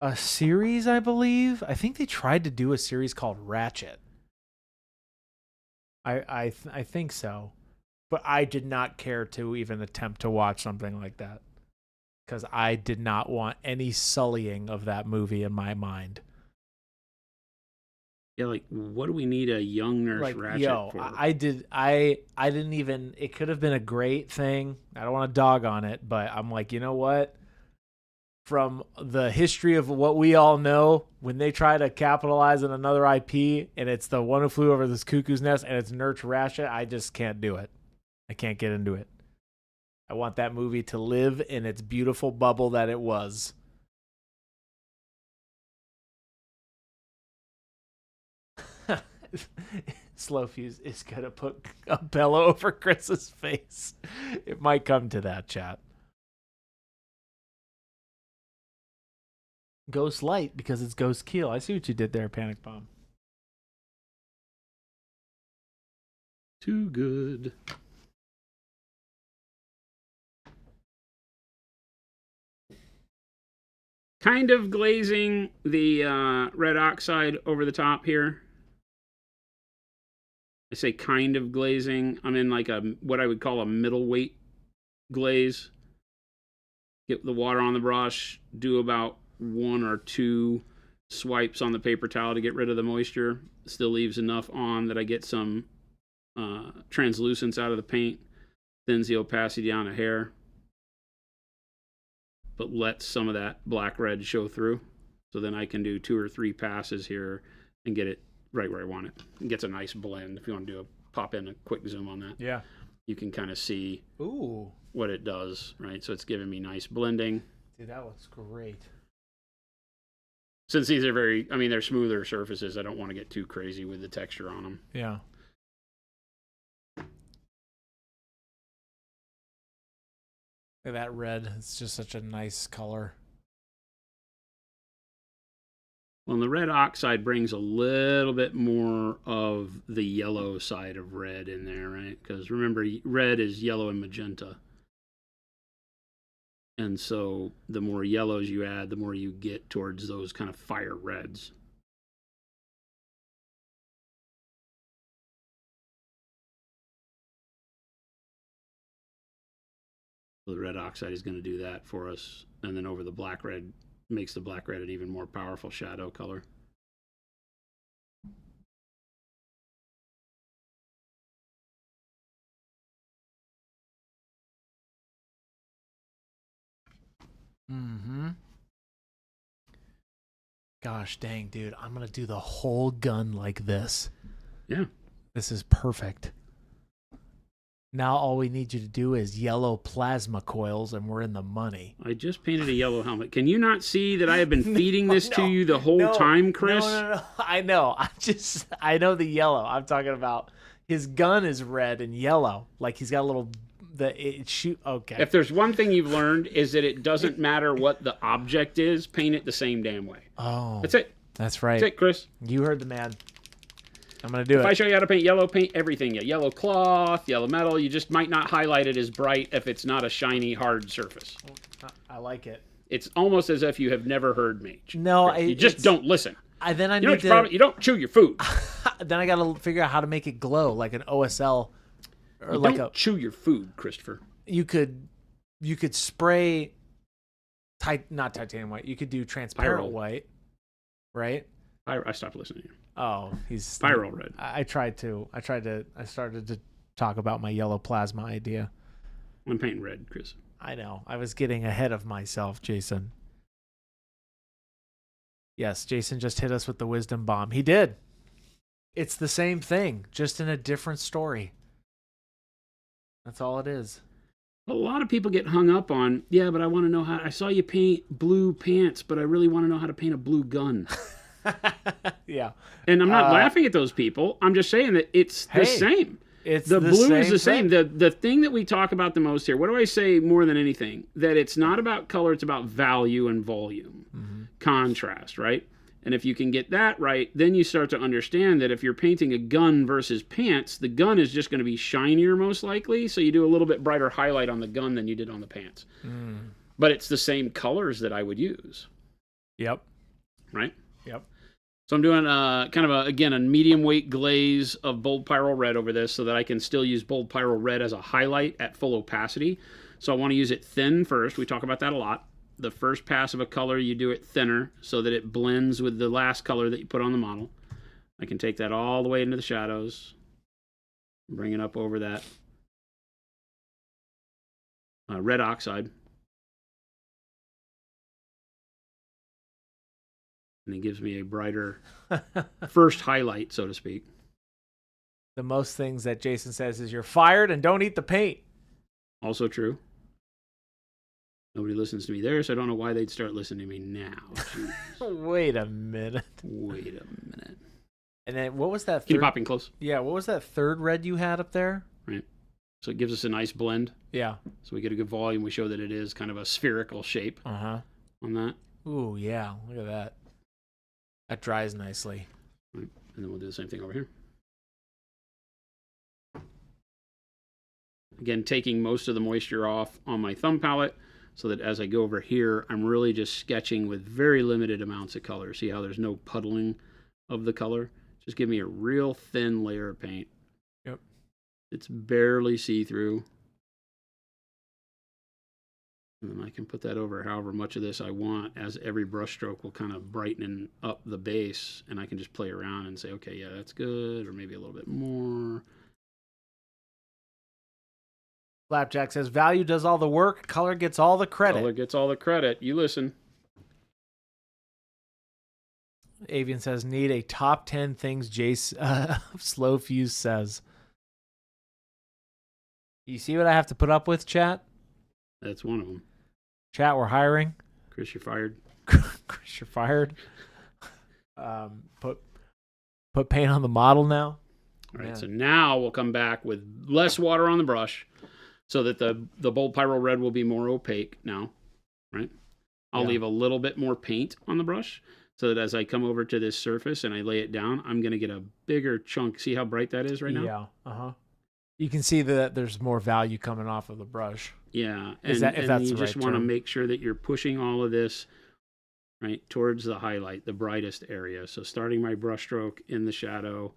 a series, I believe. I think they tried to do a series called Ratchet. I think so, but I did not care to even attempt to watch something like that because I did not want any sullying of that movie in my mind. Yeah, like what do we need a young Nurse Ratched for? I didn't even. It could have been a great thing. I don't want to dog on it, but I'm like, you know what? From the history of what we all know, when they try to capitalize on another IP and it's the one who flew over this cuckoo's nest and it's Nurse Ratched, I just can't do it. I can't get into it. I want that movie to live in its beautiful bubble that it was. Slow Fuse is going to put a pillow over Chris's face. It might come to that, chat. Ghost Light because it's Ghost Keel. I see what you did there, Panic Bomb. Too good. Kind of glazing the red oxide over the top here. I say kind of glazing. I'm in like what I would call a middleweight glaze. Get the water on the brush, do about 1 or 2 swipes on the paper towel to get rid of the moisture. Still leaves enough on that I get some translucence out of the paint. Thins the opacity down a hair. But lets some of that black red show through. So then I can do 2 or 3 passes here and get it right where I want it. It gets a nice blend. If you want to do a pop in a quick zoom on that. Yeah. You can kind of see Ooh. what it does, right? So it's giving me nice blending. Dude, that looks great. Since these are they're smoother surfaces, I don't want to get too crazy with the texture on them. Yeah. Look at that red. It's just such a nice color. Well, and the red oxide brings a little bit more of the yellow side of red in there, right? Because remember, red is yellow and magenta. And so the more yellows you add, the more you get towards those kind of fire reds. So the red oxide is going to do that for us. And then over the black red, makes the black red an even more powerful shadow color. Mm-hmm. Gosh dang, dude. I'm going to do the whole gun like this. Yeah. This is perfect. Now all we need you to do is yellow plasma coils and we're in the money. I just painted a yellow helmet. Can you not see that I have been feeding this to you the whole time, Chris? No. I know. I know the yellow. I'm talking about his gun is red and yellow. Like he's got a little... Okay. If there's one thing you've learned is that it doesn't matter what the object is, paint it the same damn way. Oh. That's it. That's right. That's it, Chris. You heard the man. I'm going to do it. If I show you how to paint yellow, paint everything. Yeah, yellow cloth, yellow metal. You just might not highlight it as bright if it's not a shiny, hard surface. I like it. It's almost as if you have never heard Mage. No, you just don't listen. You don't chew your food. Then I got to figure out how to make it glow like an OSL. Or you like don't chew your food, Christopher. You could spray not titanium white. You could do transparent Pyro. white, right? I stopped listening to you. Oh, he's Spiral red. I started to talk about my yellow plasma idea. I'm painting red, Chris. I know. I was getting ahead of myself, Jason. Yes, Jason just hit us with the wisdom bomb. He did. It's the same thing, just in a different story. That's all it is. A lot of people get hung up on, yeah, but I want to know how. I saw you paint blue pants, but I really want to know how to paint a blue gun. Yeah. And I'm not laughing at those people. I'm just saying that it's the same. It's the blue is the same same. The thing that we talk about the most here, what do I say more than anything? That it's not about color, it's about value and volume, contrast, right? And if you can get that right, then you start to understand that if you're painting a gun versus pants, the gun is just going to be shinier most likely, so you do a little bit brighter highlight on the gun than you did on the pants. But it's the same colors that I would use. Yep. Right? Yep. So I'm doing kind of, a medium weight glaze of bold pyro red over this so that I can still use bold pyro red as a highlight at full opacity. So I want to use it thin first. We talk about that a lot. The first pass of a color, you do it thinner so that it blends with the last color that you put on the model. I can take that all the way into the shadows, bring it up over that red oxide. And it gives me a brighter first highlight, so to speak. The most things that Jason says is you're fired and don't eat the paint. Also true. Nobody listens to me there, so I don't know why they'd start listening to me now. Wait a minute. And then what was that? Keep popping close. Yeah, what was that third red you had up there? Right. So it gives us a nice blend. Yeah. So we get a good volume. We show that it is kind of a spherical shape on that. Ooh, yeah. Look at that. That dries nicely. Right. And then we'll do the same thing over here. Again, taking most of the moisture off on my thumb palette so that as I go over here, I'm really just sketching with very limited amounts of color. See how there's no puddling of the color? Just give me a real thin layer of paint. Yep. It's barely see-through. And then I can put that over however much of this I want, as every brush stroke will kind of brighten up the base, and I can just play around and say, okay, yeah, that's good, or maybe a little bit more. Flapjack says, value does all the work, color gets all the credit. Color gets all the credit. You listen. Avian says, need a top 10 things Jace Slow Fuse says. You see what I have to put up with, chat? That's one of them. Chat, we're hiring. Chris, you're fired. Chris, you're fired. Put paint on the model now. All right, Man. so now we'll come back with less water on the brush so that the bold pyro red will be more opaque now, right? I'll leave a little bit more paint on the brush so that as I come over to this surface and I lay it down, I'm going to get a bigger chunk. See how bright that is right now? Yeah, You can see that there's more value coming off of the brush. Yeah, If and that's you the just right want to term. make sure that you're pushing all of this right towards the highlight, the brightest area. So starting my brush stroke in the shadow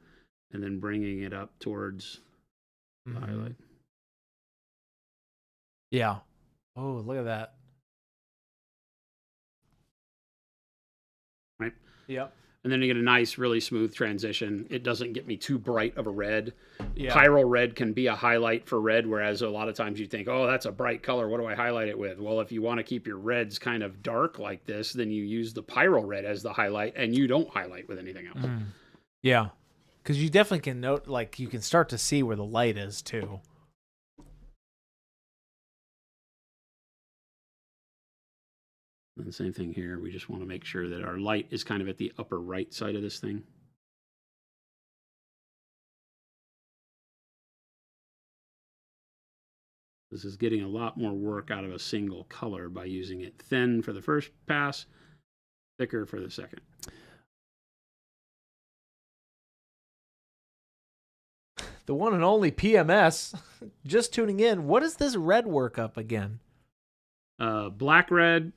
and then bringing it up towards the highlight. Yeah. Oh, look at that. Right. Yep. And then you get a nice, really smooth transition. It doesn't get me too bright of a red. Yeah. Pyro red can be a highlight for red, whereas a lot of times you think, oh, that's a bright color. What do I highlight it with? Well, if you want to keep your reds kind of dark like this, then you use the pyro red as the highlight, and you don't highlight with anything else. Yeah. Because you definitely can note, like, you can start to see where the light is, too. And the same thing here. We just want to make sure that our light is kind of at the upper right side of this thing. This is getting a lot more work out of a single color by using it thin for the first pass, thicker for the second. The one and only PMS. Just tuning in. What is this red workup again? Black red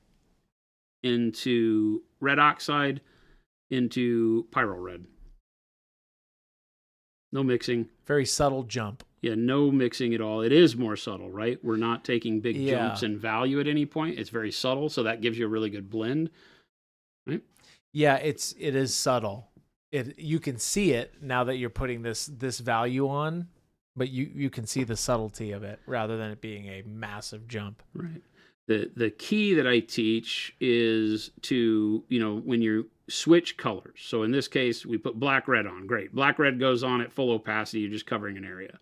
into red oxide into pyro red. No mixing. Very subtle jump. Yeah, no mixing at all. It is more subtle, right? We're not taking big jumps in value at any point. It's very subtle, so that gives you a really good blend, right? Yeah, it is subtle. You can see it now that you're putting this value on, but you can see the subtlety of it rather than it being a massive jump. Right. The key that I teach is to, when you switch colors. So in this case, we put black red on. Great. Black red goes on at full opacity. You're just covering an area.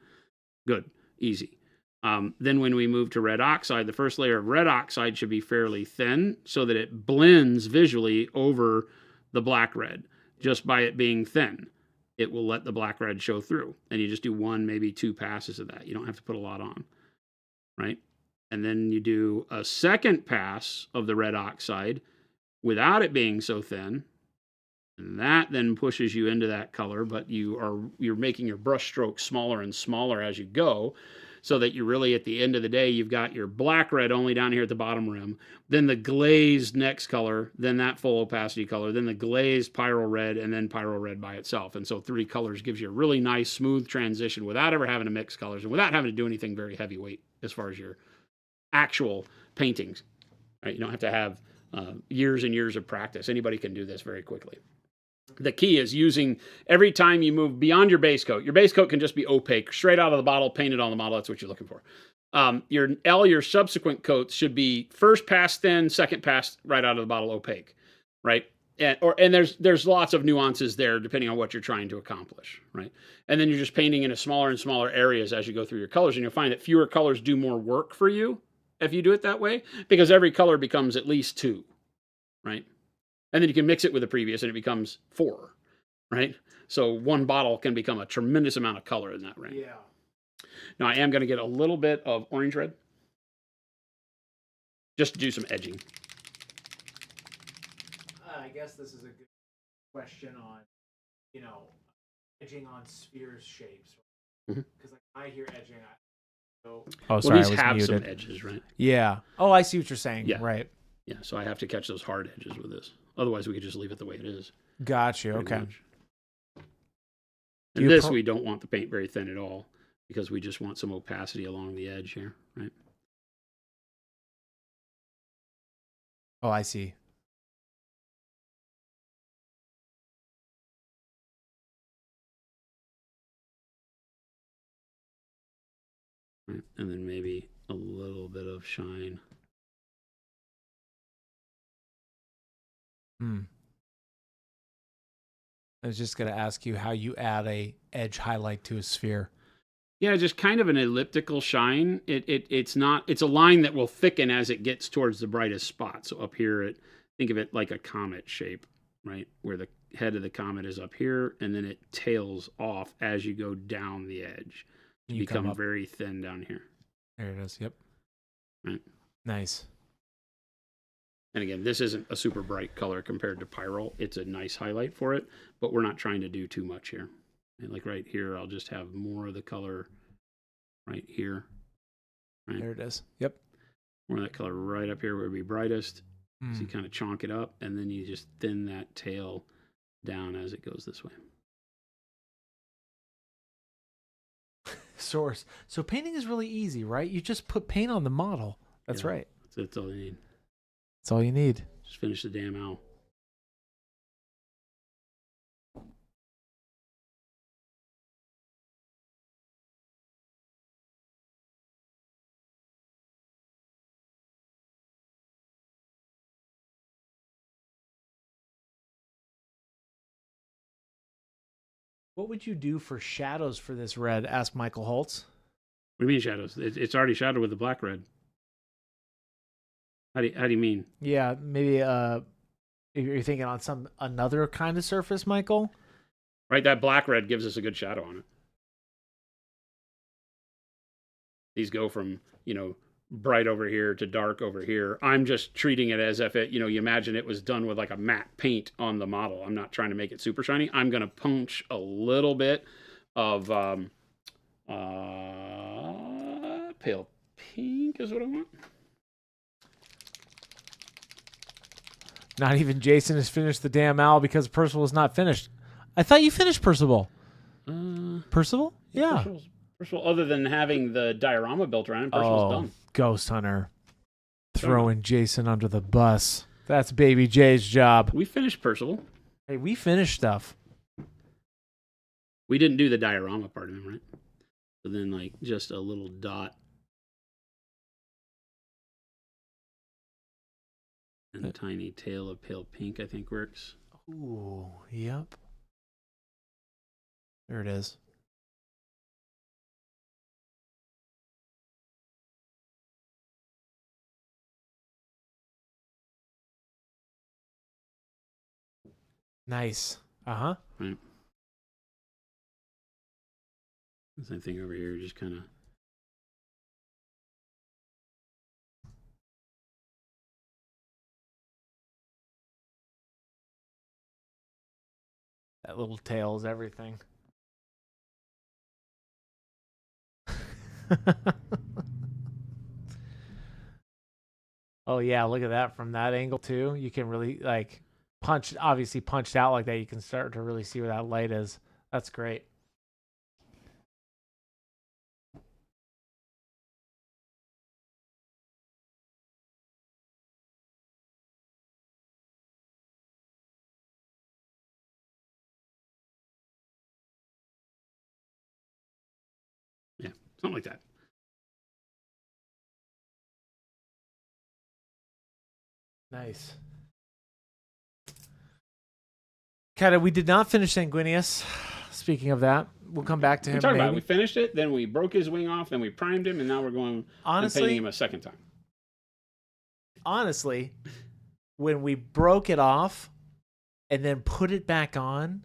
Good. Easy. Then when we move to red oxide, the first layer of red oxide should be fairly thin so that it blends visually over the black red. Just by it being thin, it will let the black red show through. And you just do one, maybe two passes of that. You don't have to put a lot on, right? And then you do a second pass of the red oxide without it being so thin. And that then pushes you into that color, but you're making your brush stroke smaller and smaller as you go, so that you really, at the end of the day, you've got your black red only down here at the bottom rim, then the glazed next color, then that full opacity color, then the glazed pyro red, and then pyro red by itself. And so 3 colors gives you a really nice, smooth transition without ever having to mix colors and without having to do anything very heavyweight as far as your actual paintings. Right? You don't have to have years and years of practice. Anybody can do this very quickly. The key is using, every time you move beyond your base coat can just be opaque, straight out of the bottle, painted on the model. That's what you're looking for. Your subsequent coats should be first pass thin, second pass right out of the bottle opaque, right? And there's lots of nuances there depending on what you're trying to accomplish, right? And then you're just painting in a smaller and smaller areas as you go through your colors, and you'll find that fewer colors do more work for you if you do it that way, because every color becomes at least 2, right? And then you can mix it with the previous and it becomes 4, right? So one bottle can become a tremendous amount of color in that range. Yeah. Now I am going to get a little bit of orange red just to do some edging. I guess this is a good question on, edging on spheres shapes. Because I hear edging. These have some edges, right? Yeah. Oh, I see what you're saying. Yeah. Right. Yeah, so I have to catch those hard edges with this. Otherwise, we could just leave it the way it is. Got you. Okay. And we don't want the paint very thin at all because we just want some opacity along the edge here, right? Oh, I see. Right. And then maybe a little bit of shine. I was just going to ask you how you add a edge highlight to a sphere. Yeah, just kind of an elliptical shine. It's a line that will thicken as it gets towards the brightest spot. So up here, think of it like a comet shape, right? Where the head of the comet is up here, and then it tails off as you go down the edge. You become very thin down here. There it is. Yep. Right. Nice. And again, this isn't a super bright color compared to Pyro. It's a nice highlight for it, but we're not trying to do too much here. And like right here, I'll just have more of the color right here. Right? There it is. Yep. More that color right up here where it would be brightest. Mm. So you kind of chonk it up, and then you just thin that tail down as it goes this way. Source. So painting is really easy, right? You just put paint on the model. That's right. That's all you need. That's all you need. Just finish the damn owl. What would you do for shadows for this red? Asked Michael Holtz. What do you mean shadows? It's already shadowed with the black red. How do you mean? Yeah, maybe if you're thinking on another kind of surface, Michael. Right, that black red gives us a good shadow on it. These go from, bright over here to dark over here. I'm just treating it as if it, you imagine it was done with like a matte paint on the model. I'm not trying to make it super shiny. I'm going to punch a little bit of pale pink is what I want. Not even Jason has finished the damn owl because Percival is not finished. I thought you finished Percival. Percival? Yeah. Percival, other than having the diorama built around him, Percival's done. Ghost Hunter. Throwing Jason under the bus. That's Baby J's job. We finished Percival. Hey, we finished stuff. We didn't do the diorama part of him, right? So then, just a little dot. And a tiny tail of pale pink, I think, works. Ooh, yep. There it is. Nice. Uh-huh. Right. Same thing over here, just kind of. That little tail is everything. Oh, yeah, look at that from that angle, too. You can really, obviously punched out like that, you can start to really see where that light is. That's great. Yeah, something like that. Nice. Kata, we did not finish Sanguinius. Speaking of that, we'll come back to him. We finished it, then we broke his wing off, then we primed him, and now we're going and painting him a second time. Honestly, when we broke it off and then put it back on,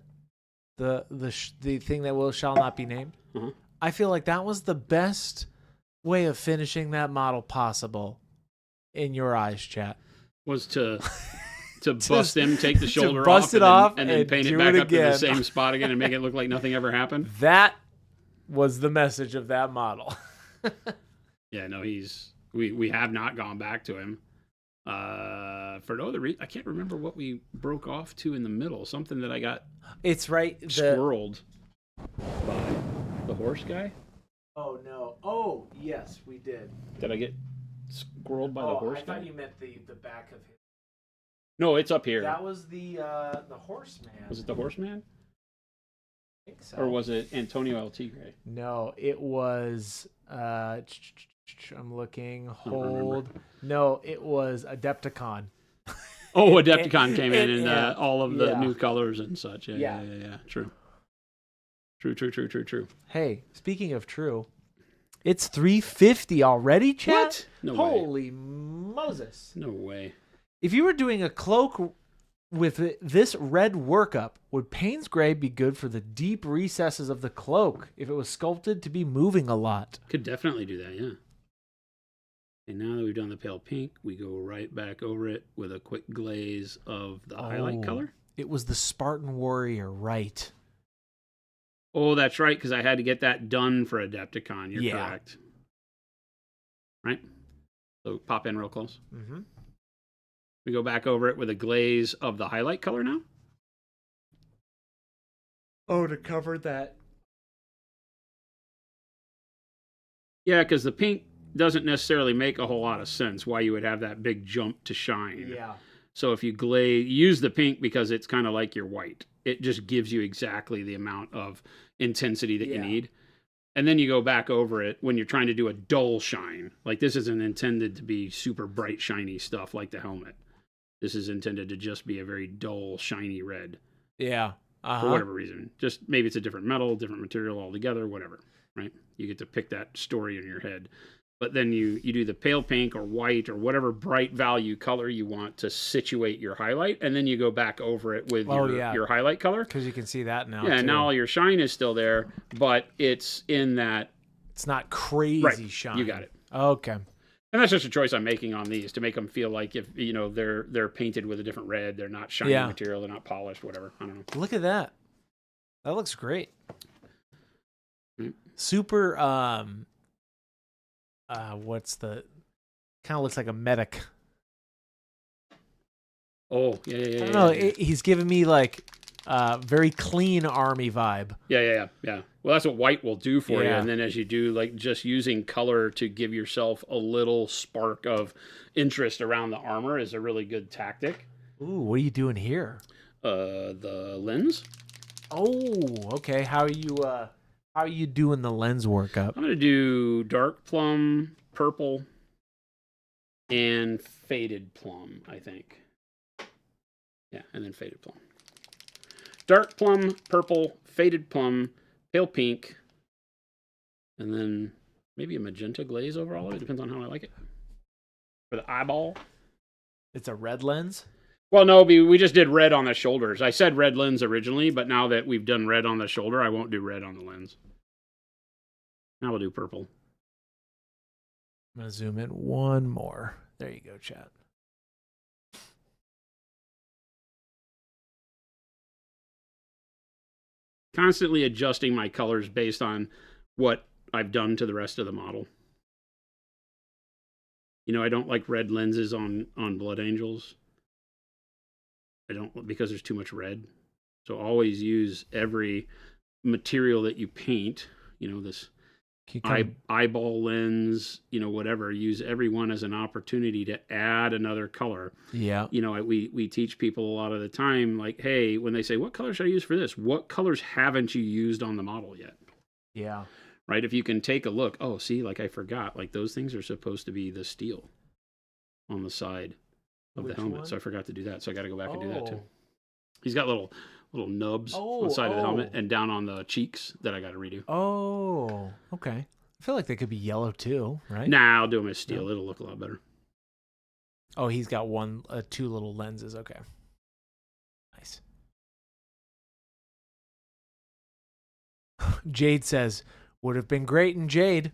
the thing that shall not be named, I feel like that was the best way of finishing that model possible in your eyes, chat. Was to bust him, take the shoulder bust off, it and then paint it back up to the same spot again and make it look like nothing ever happened. That was the message of that model. Yeah, no, we have not gone back to him. For no other reason. I can't remember what we broke off to in the middle. Something that I got squirreled by the horse guy. Oh, no. Oh, yes, we did. Did I get squirreled by the horse guy? I thought you meant the back of him. No, it's up here. That was the horseman. Was it the horseman? I think so. Or was it Antonio El Tigre? No, it was I'm looking. Hold. No, it was Adepticon. Oh, Adepticon came in all of the new colors and such. Yeah. True. Hey, speaking of true, it's 3:50 already, chat? What? No way. Holy Moses. No way. If you were doing a cloak with this red workup, would Payne's Gray be good for the deep recesses of the cloak if it was sculpted to be moving a lot? Could definitely do that, yeah. And now that we've done the pale pink, we go right back over it with a quick glaze of the highlight color. It was the Spartan warrior, right? Oh, that's right, because I had to get that done for Adepticon. You're Yeah. correct. Right? So pop in real close. Mm-hmm. We go back over it with a glaze of the highlight color now. Oh, to cover that. Yeah, because the pink doesn't necessarily make a whole lot of sense why you would have that big jump to shine. Yeah. So if you use the pink because it's kind of like your white. It just gives you exactly the amount of intensity that you need. And then you go back over it when you're trying to do a dull shine. Like this isn't intended to be super bright, shiny stuff like the helmet. This is intended to just be a very dull, shiny red. Yeah. For whatever reason. Just maybe it's a different metal, different material altogether, whatever, right? You get to pick that story in your head. But then you do the pale pink or white or whatever bright value color you want to situate your highlight, and then you go back over it with your highlight color. Because you can see that now. Yeah, too. now all your shine is still there, but it's in that... It's not crazy shine. You got it. Okay. And that's just a choice I'm making on these to make them feel like if they're painted with a different red, they're not shiny material, they're not polished, whatever. I don't know. Look at that. That looks great. Mm. Super. What's the? Kind of looks like a medic. Oh yeah. I don't know. He's giving me like very clean army vibe. Yeah. Well, that's what white will do for you. Yeah. And then as you do, like just using color to give yourself a little spark of interest around the armor is a really good tactic. Ooh, what are you doing here? The lens. Oh, okay. How are you doing the lens workup? I'm gonna do dark plum, purple, and faded plum, I think. Yeah, and then faded plum. Dark plum, purple, faded plum, pale pink, and then maybe a magenta glaze over all of it. Depends on how I like it. For the eyeball. It's a red lens? Well, no, we just did red on the shoulders. I said red lens originally, but now that we've done red on the shoulder, I won't do red on the lens. Now we'll do purple. I'm going to zoom in one more. There you go, chat. Constantly adjusting my colors based on what I've done to the rest of the model. I don't like red lenses on Blood Angels. I don't, because there's too much red. So always use every material that you paint, this eyeball lens, whatever, use every one as an opportunity to add another color. Yeah. We teach people a lot of the time, like, hey, when they say, what color should I use for this? What colors haven't you used on the model yet? Yeah. Right? If you can take a look, oh, see, like I forgot, like those things are supposed to be the steel on the side of the helmet. One? So I forgot to do that. So I got to go back and do that too. He's got little nubs on the Oh, side of the helmet and down on the cheeks that I got to redo. Oh, okay. I feel like they could be yellow too, right? Nah, I'll do them as steel. It'll look a lot better. Oh, he's got two little lenses. Okay. Nice. Jade says, would have been great in Jade.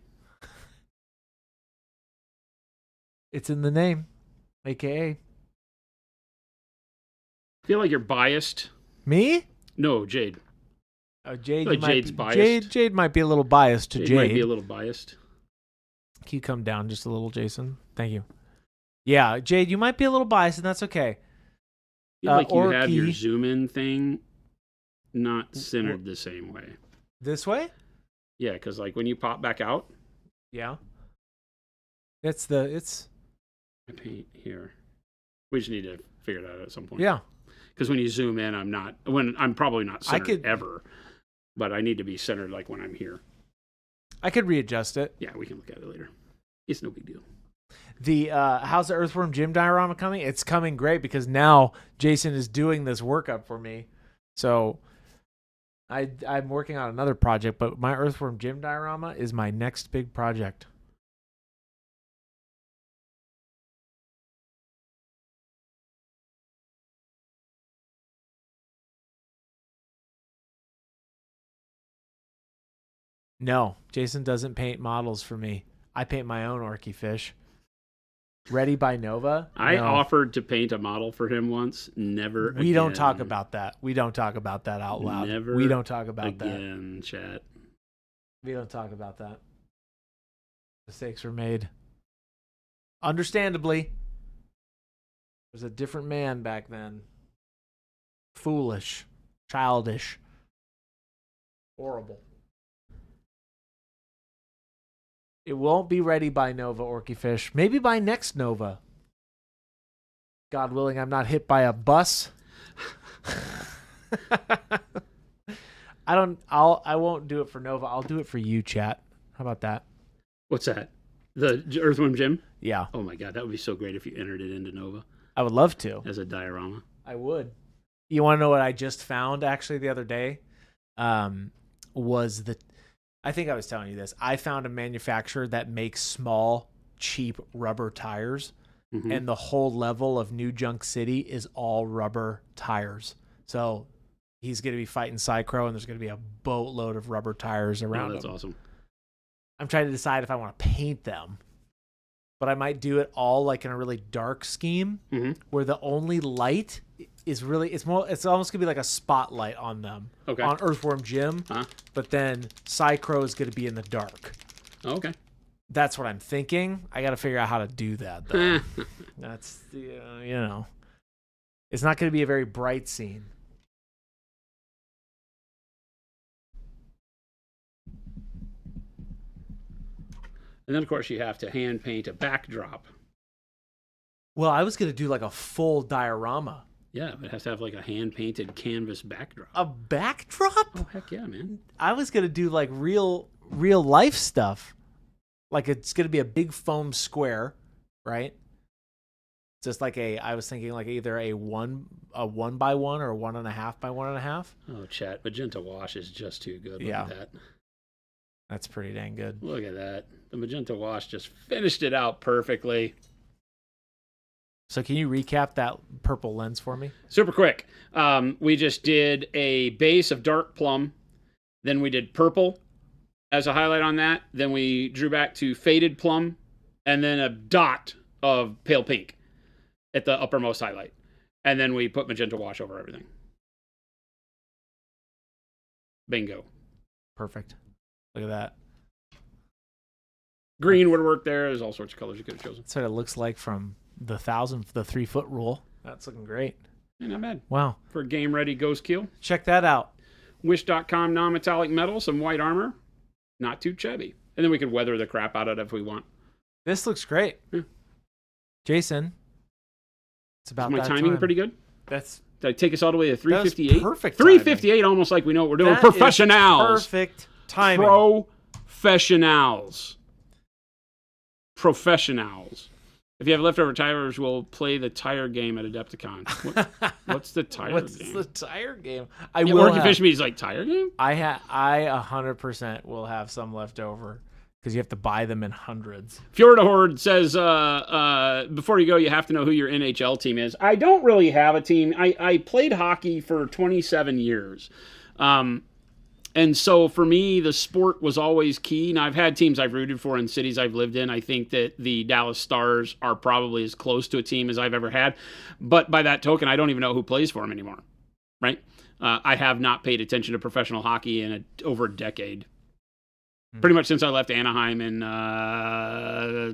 It's in the name, AKA. I feel like you're biased. Me? No, Jade. Jade, like Jade's biased. Jade might be a little biased to Jade. Might be a little biased. Can you come down just a little, Jason? Thank you. Yeah, Jade, you might be a little biased, and that's okay. I feel like you have your zoom in thing not centered the same way. This way? Yeah, because like when you pop back out. Yeah. I paint here. We just need to figure it out at some point. Yeah. Because when you zoom in, I'm probably not centered ever. But I need to be centered like when I'm here. I could readjust it. Yeah, we can look at it later. It's no big deal. The how's the Earthworm Gym diorama coming? It's coming great because now Jason is doing this workup for me. So I'm working on another project, but my Earthworm Gym diorama is my next big project. No, Jason doesn't paint models for me. I paint my own orky fish. Ready by Nova? I No. offered to paint a model for him once. Never We don't again. talk about that. We don't talk about that out loud. Never we don't talk about again, chat. We don't talk about that. Mistakes were made. Understandably. Was a different man back then. Foolish. Childish. Horrible. It won't be ready by Nova, Orkyfish. Maybe by next Nova. God willing, I'm not hit by a bus. I won't do it for Nova. I'll do it for you, chat. How about that? What's that? The Earthworm Jim? Yeah, Oh my god, that would be so great if you entered it into Nova I would love to. as a diorama. I would. You want to know what I just found actually the other day? I think I was telling you this. I found a manufacturer that makes small, cheap rubber tires, Mhm. and the whole level of New Junk City is all rubber tires. So he's going to be fighting Psychro, and there's going to be a boatload of rubber tires around Oh, that's him. awesome. I'm trying to decide if I want to paint them, but I might do it all like in a really dark scheme Mhm. where the only light is really it's almost gonna be like a spotlight on them Okay. on Earthworm Jim, Huh? but then Psychro is gonna be in the dark. Oh, okay. That's what I'm thinking. I got to figure out how to do that though. That's it's not gonna be a very bright scene. And then, of course, you have to hand paint a backdrop. Well, I was gonna do like a full diorama. Yeah, but it has to have like a hand-painted canvas backdrop. A backdrop? Oh, heck yeah, man. I was gonna do like real life stuff. Like it's gonna be a big foam square, right? Just like I was thinking like either a 1 by 1 or 1.5 by 1.5. Oh, chat. Magenta wash is just too good. Look Yeah. at that. That's pretty dang good. Look at that. The magenta wash just finished it out perfectly. So can you recap that purple lens for me? Super quick. We just did a base of dark plum. Then we did purple as a highlight on that. Then we drew back to faded plum. And then a dot of pale pink at the uppermost highlight. And then we put magenta wash over everything. Bingo. Perfect. Look at that. Green would have worked there. There's all sorts of colors you could have chosen. That's what it looks like from the 3-foot rule. That's looking great. Yeah, not bad. Wow. For a game-ready ghost keel. Check that out. Wish.com non-metallic metal, some white armor. Not too chubby. And then we could weather the crap out of it if we want. This looks great. Yeah. Jason, it's about Is my that timing time. pretty good? That's Did I take us all the way to that was 358? perfect. 358, almost like we know what we're doing. That is Professionals. Perfect timing. Professionals. Professionals. If you have leftover tires, we'll play the tire game at Adepticon. What's the tire What's game? the tire game? I Yeah, will Orky have, Fish Me's like, tire game? I 100% will have some left over because you have to buy them in hundreds. Fjorda Horde says, before you go, you have to know who your NHL team is. I don't really have a team. I played hockey for 27 years. And so for me, the sport was always key. Now, I've had teams I've rooted for in cities I've lived in. I think that the Dallas Stars are probably as close to a team as I've ever had. But by that token, I don't even know who plays for them anymore, right? I have not paid attention to professional hockey in over a decade. Pretty much since I left Anaheim in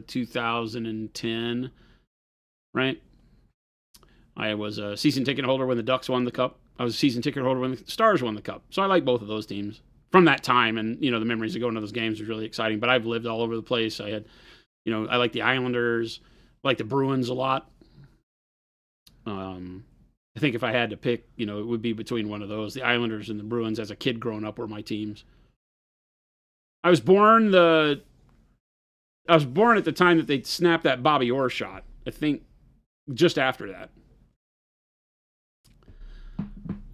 2010, right? I was a season ticket holder when the Ducks won the Cup. I was a season ticket holder when the Stars won the Cup. So I like both of those teams from that time. And, the memories of going to those games was really exciting. But I've lived all over the place. I had, I like the Islanders. I like the Bruins a lot. I think if I had to pick, it would be between one of those. The Islanders and the Bruins as a kid growing up were my teams. I was born at the time that they snapped that Bobby Orr shot. I think just after that.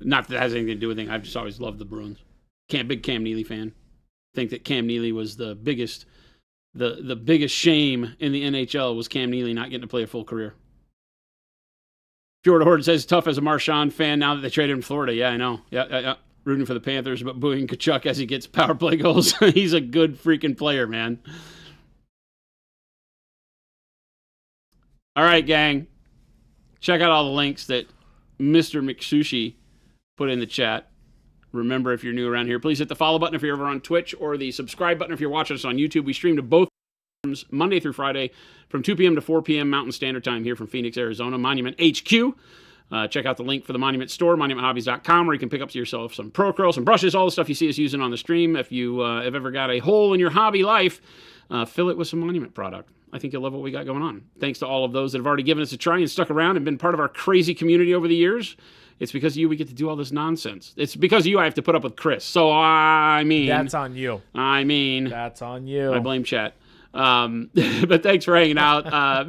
Not that that has anything to do with anything. I've just always loved the Bruins. Big Cam Neely fan. Think that Cam Neely was the biggest shame in the NHL was Cam Neely not getting to play a full career. Fjorda Horde says tough as a Marchand fan now that they traded him in Florida. Yeah, I know. Yeah. Rooting for the Panthers, but booing Kachuk as he gets power play goals. He's a good freaking player, man. All right, gang. Check out all the links that Mr. McSushi put in the chat. Remember, if you're new around here, please hit the follow button if you're over on Twitch, or the subscribe button if you're watching us on YouTube. We stream to both platforms Monday through Friday from 2 p.m. to 4 p.m. Mountain Standard Time here from Phoenix, Arizona, Monument HQ. Check out the link for the Monument store, monumenthobbies.com, where you can pick up yourself some Pro Curl, some brushes, all the stuff you see us using on the stream. If you have ever got a hole in your hobby life, fill it with some Monument product. I think you'll love what we got going on. Thanks to all of those that have already given us a try and stuck around and been part of our crazy community over the years. It's because of you we get to do all this nonsense. It's because of you I have to put up with Chris. So, I mean... That's on you. That's on you. I blame chat. But thanks for hanging out.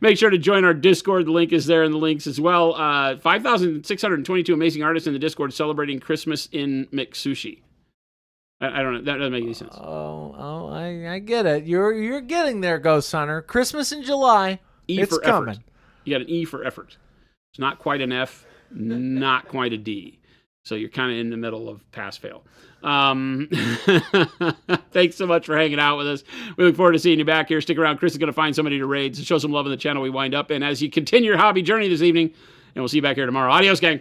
Make sure to join our Discord. The link is there in the links as well. 5,622 amazing artists in the Discord celebrating Christmas in McSushi. I don't know. That doesn't make any sense. I get it. You're getting there, Ghost Hunter. Christmas in July. It's for coming. Effort. You got an E for effort. It's not quite an F, not quite a D. So you're kind of in the middle of pass-fail. Thanks so much for hanging out with us. We look forward to seeing you back here. Stick around. Chris is going to find somebody to raid, so show some love in the channel we wind up in as you continue your hobby journey this evening. And we'll see you back here tomorrow. Adios, gang.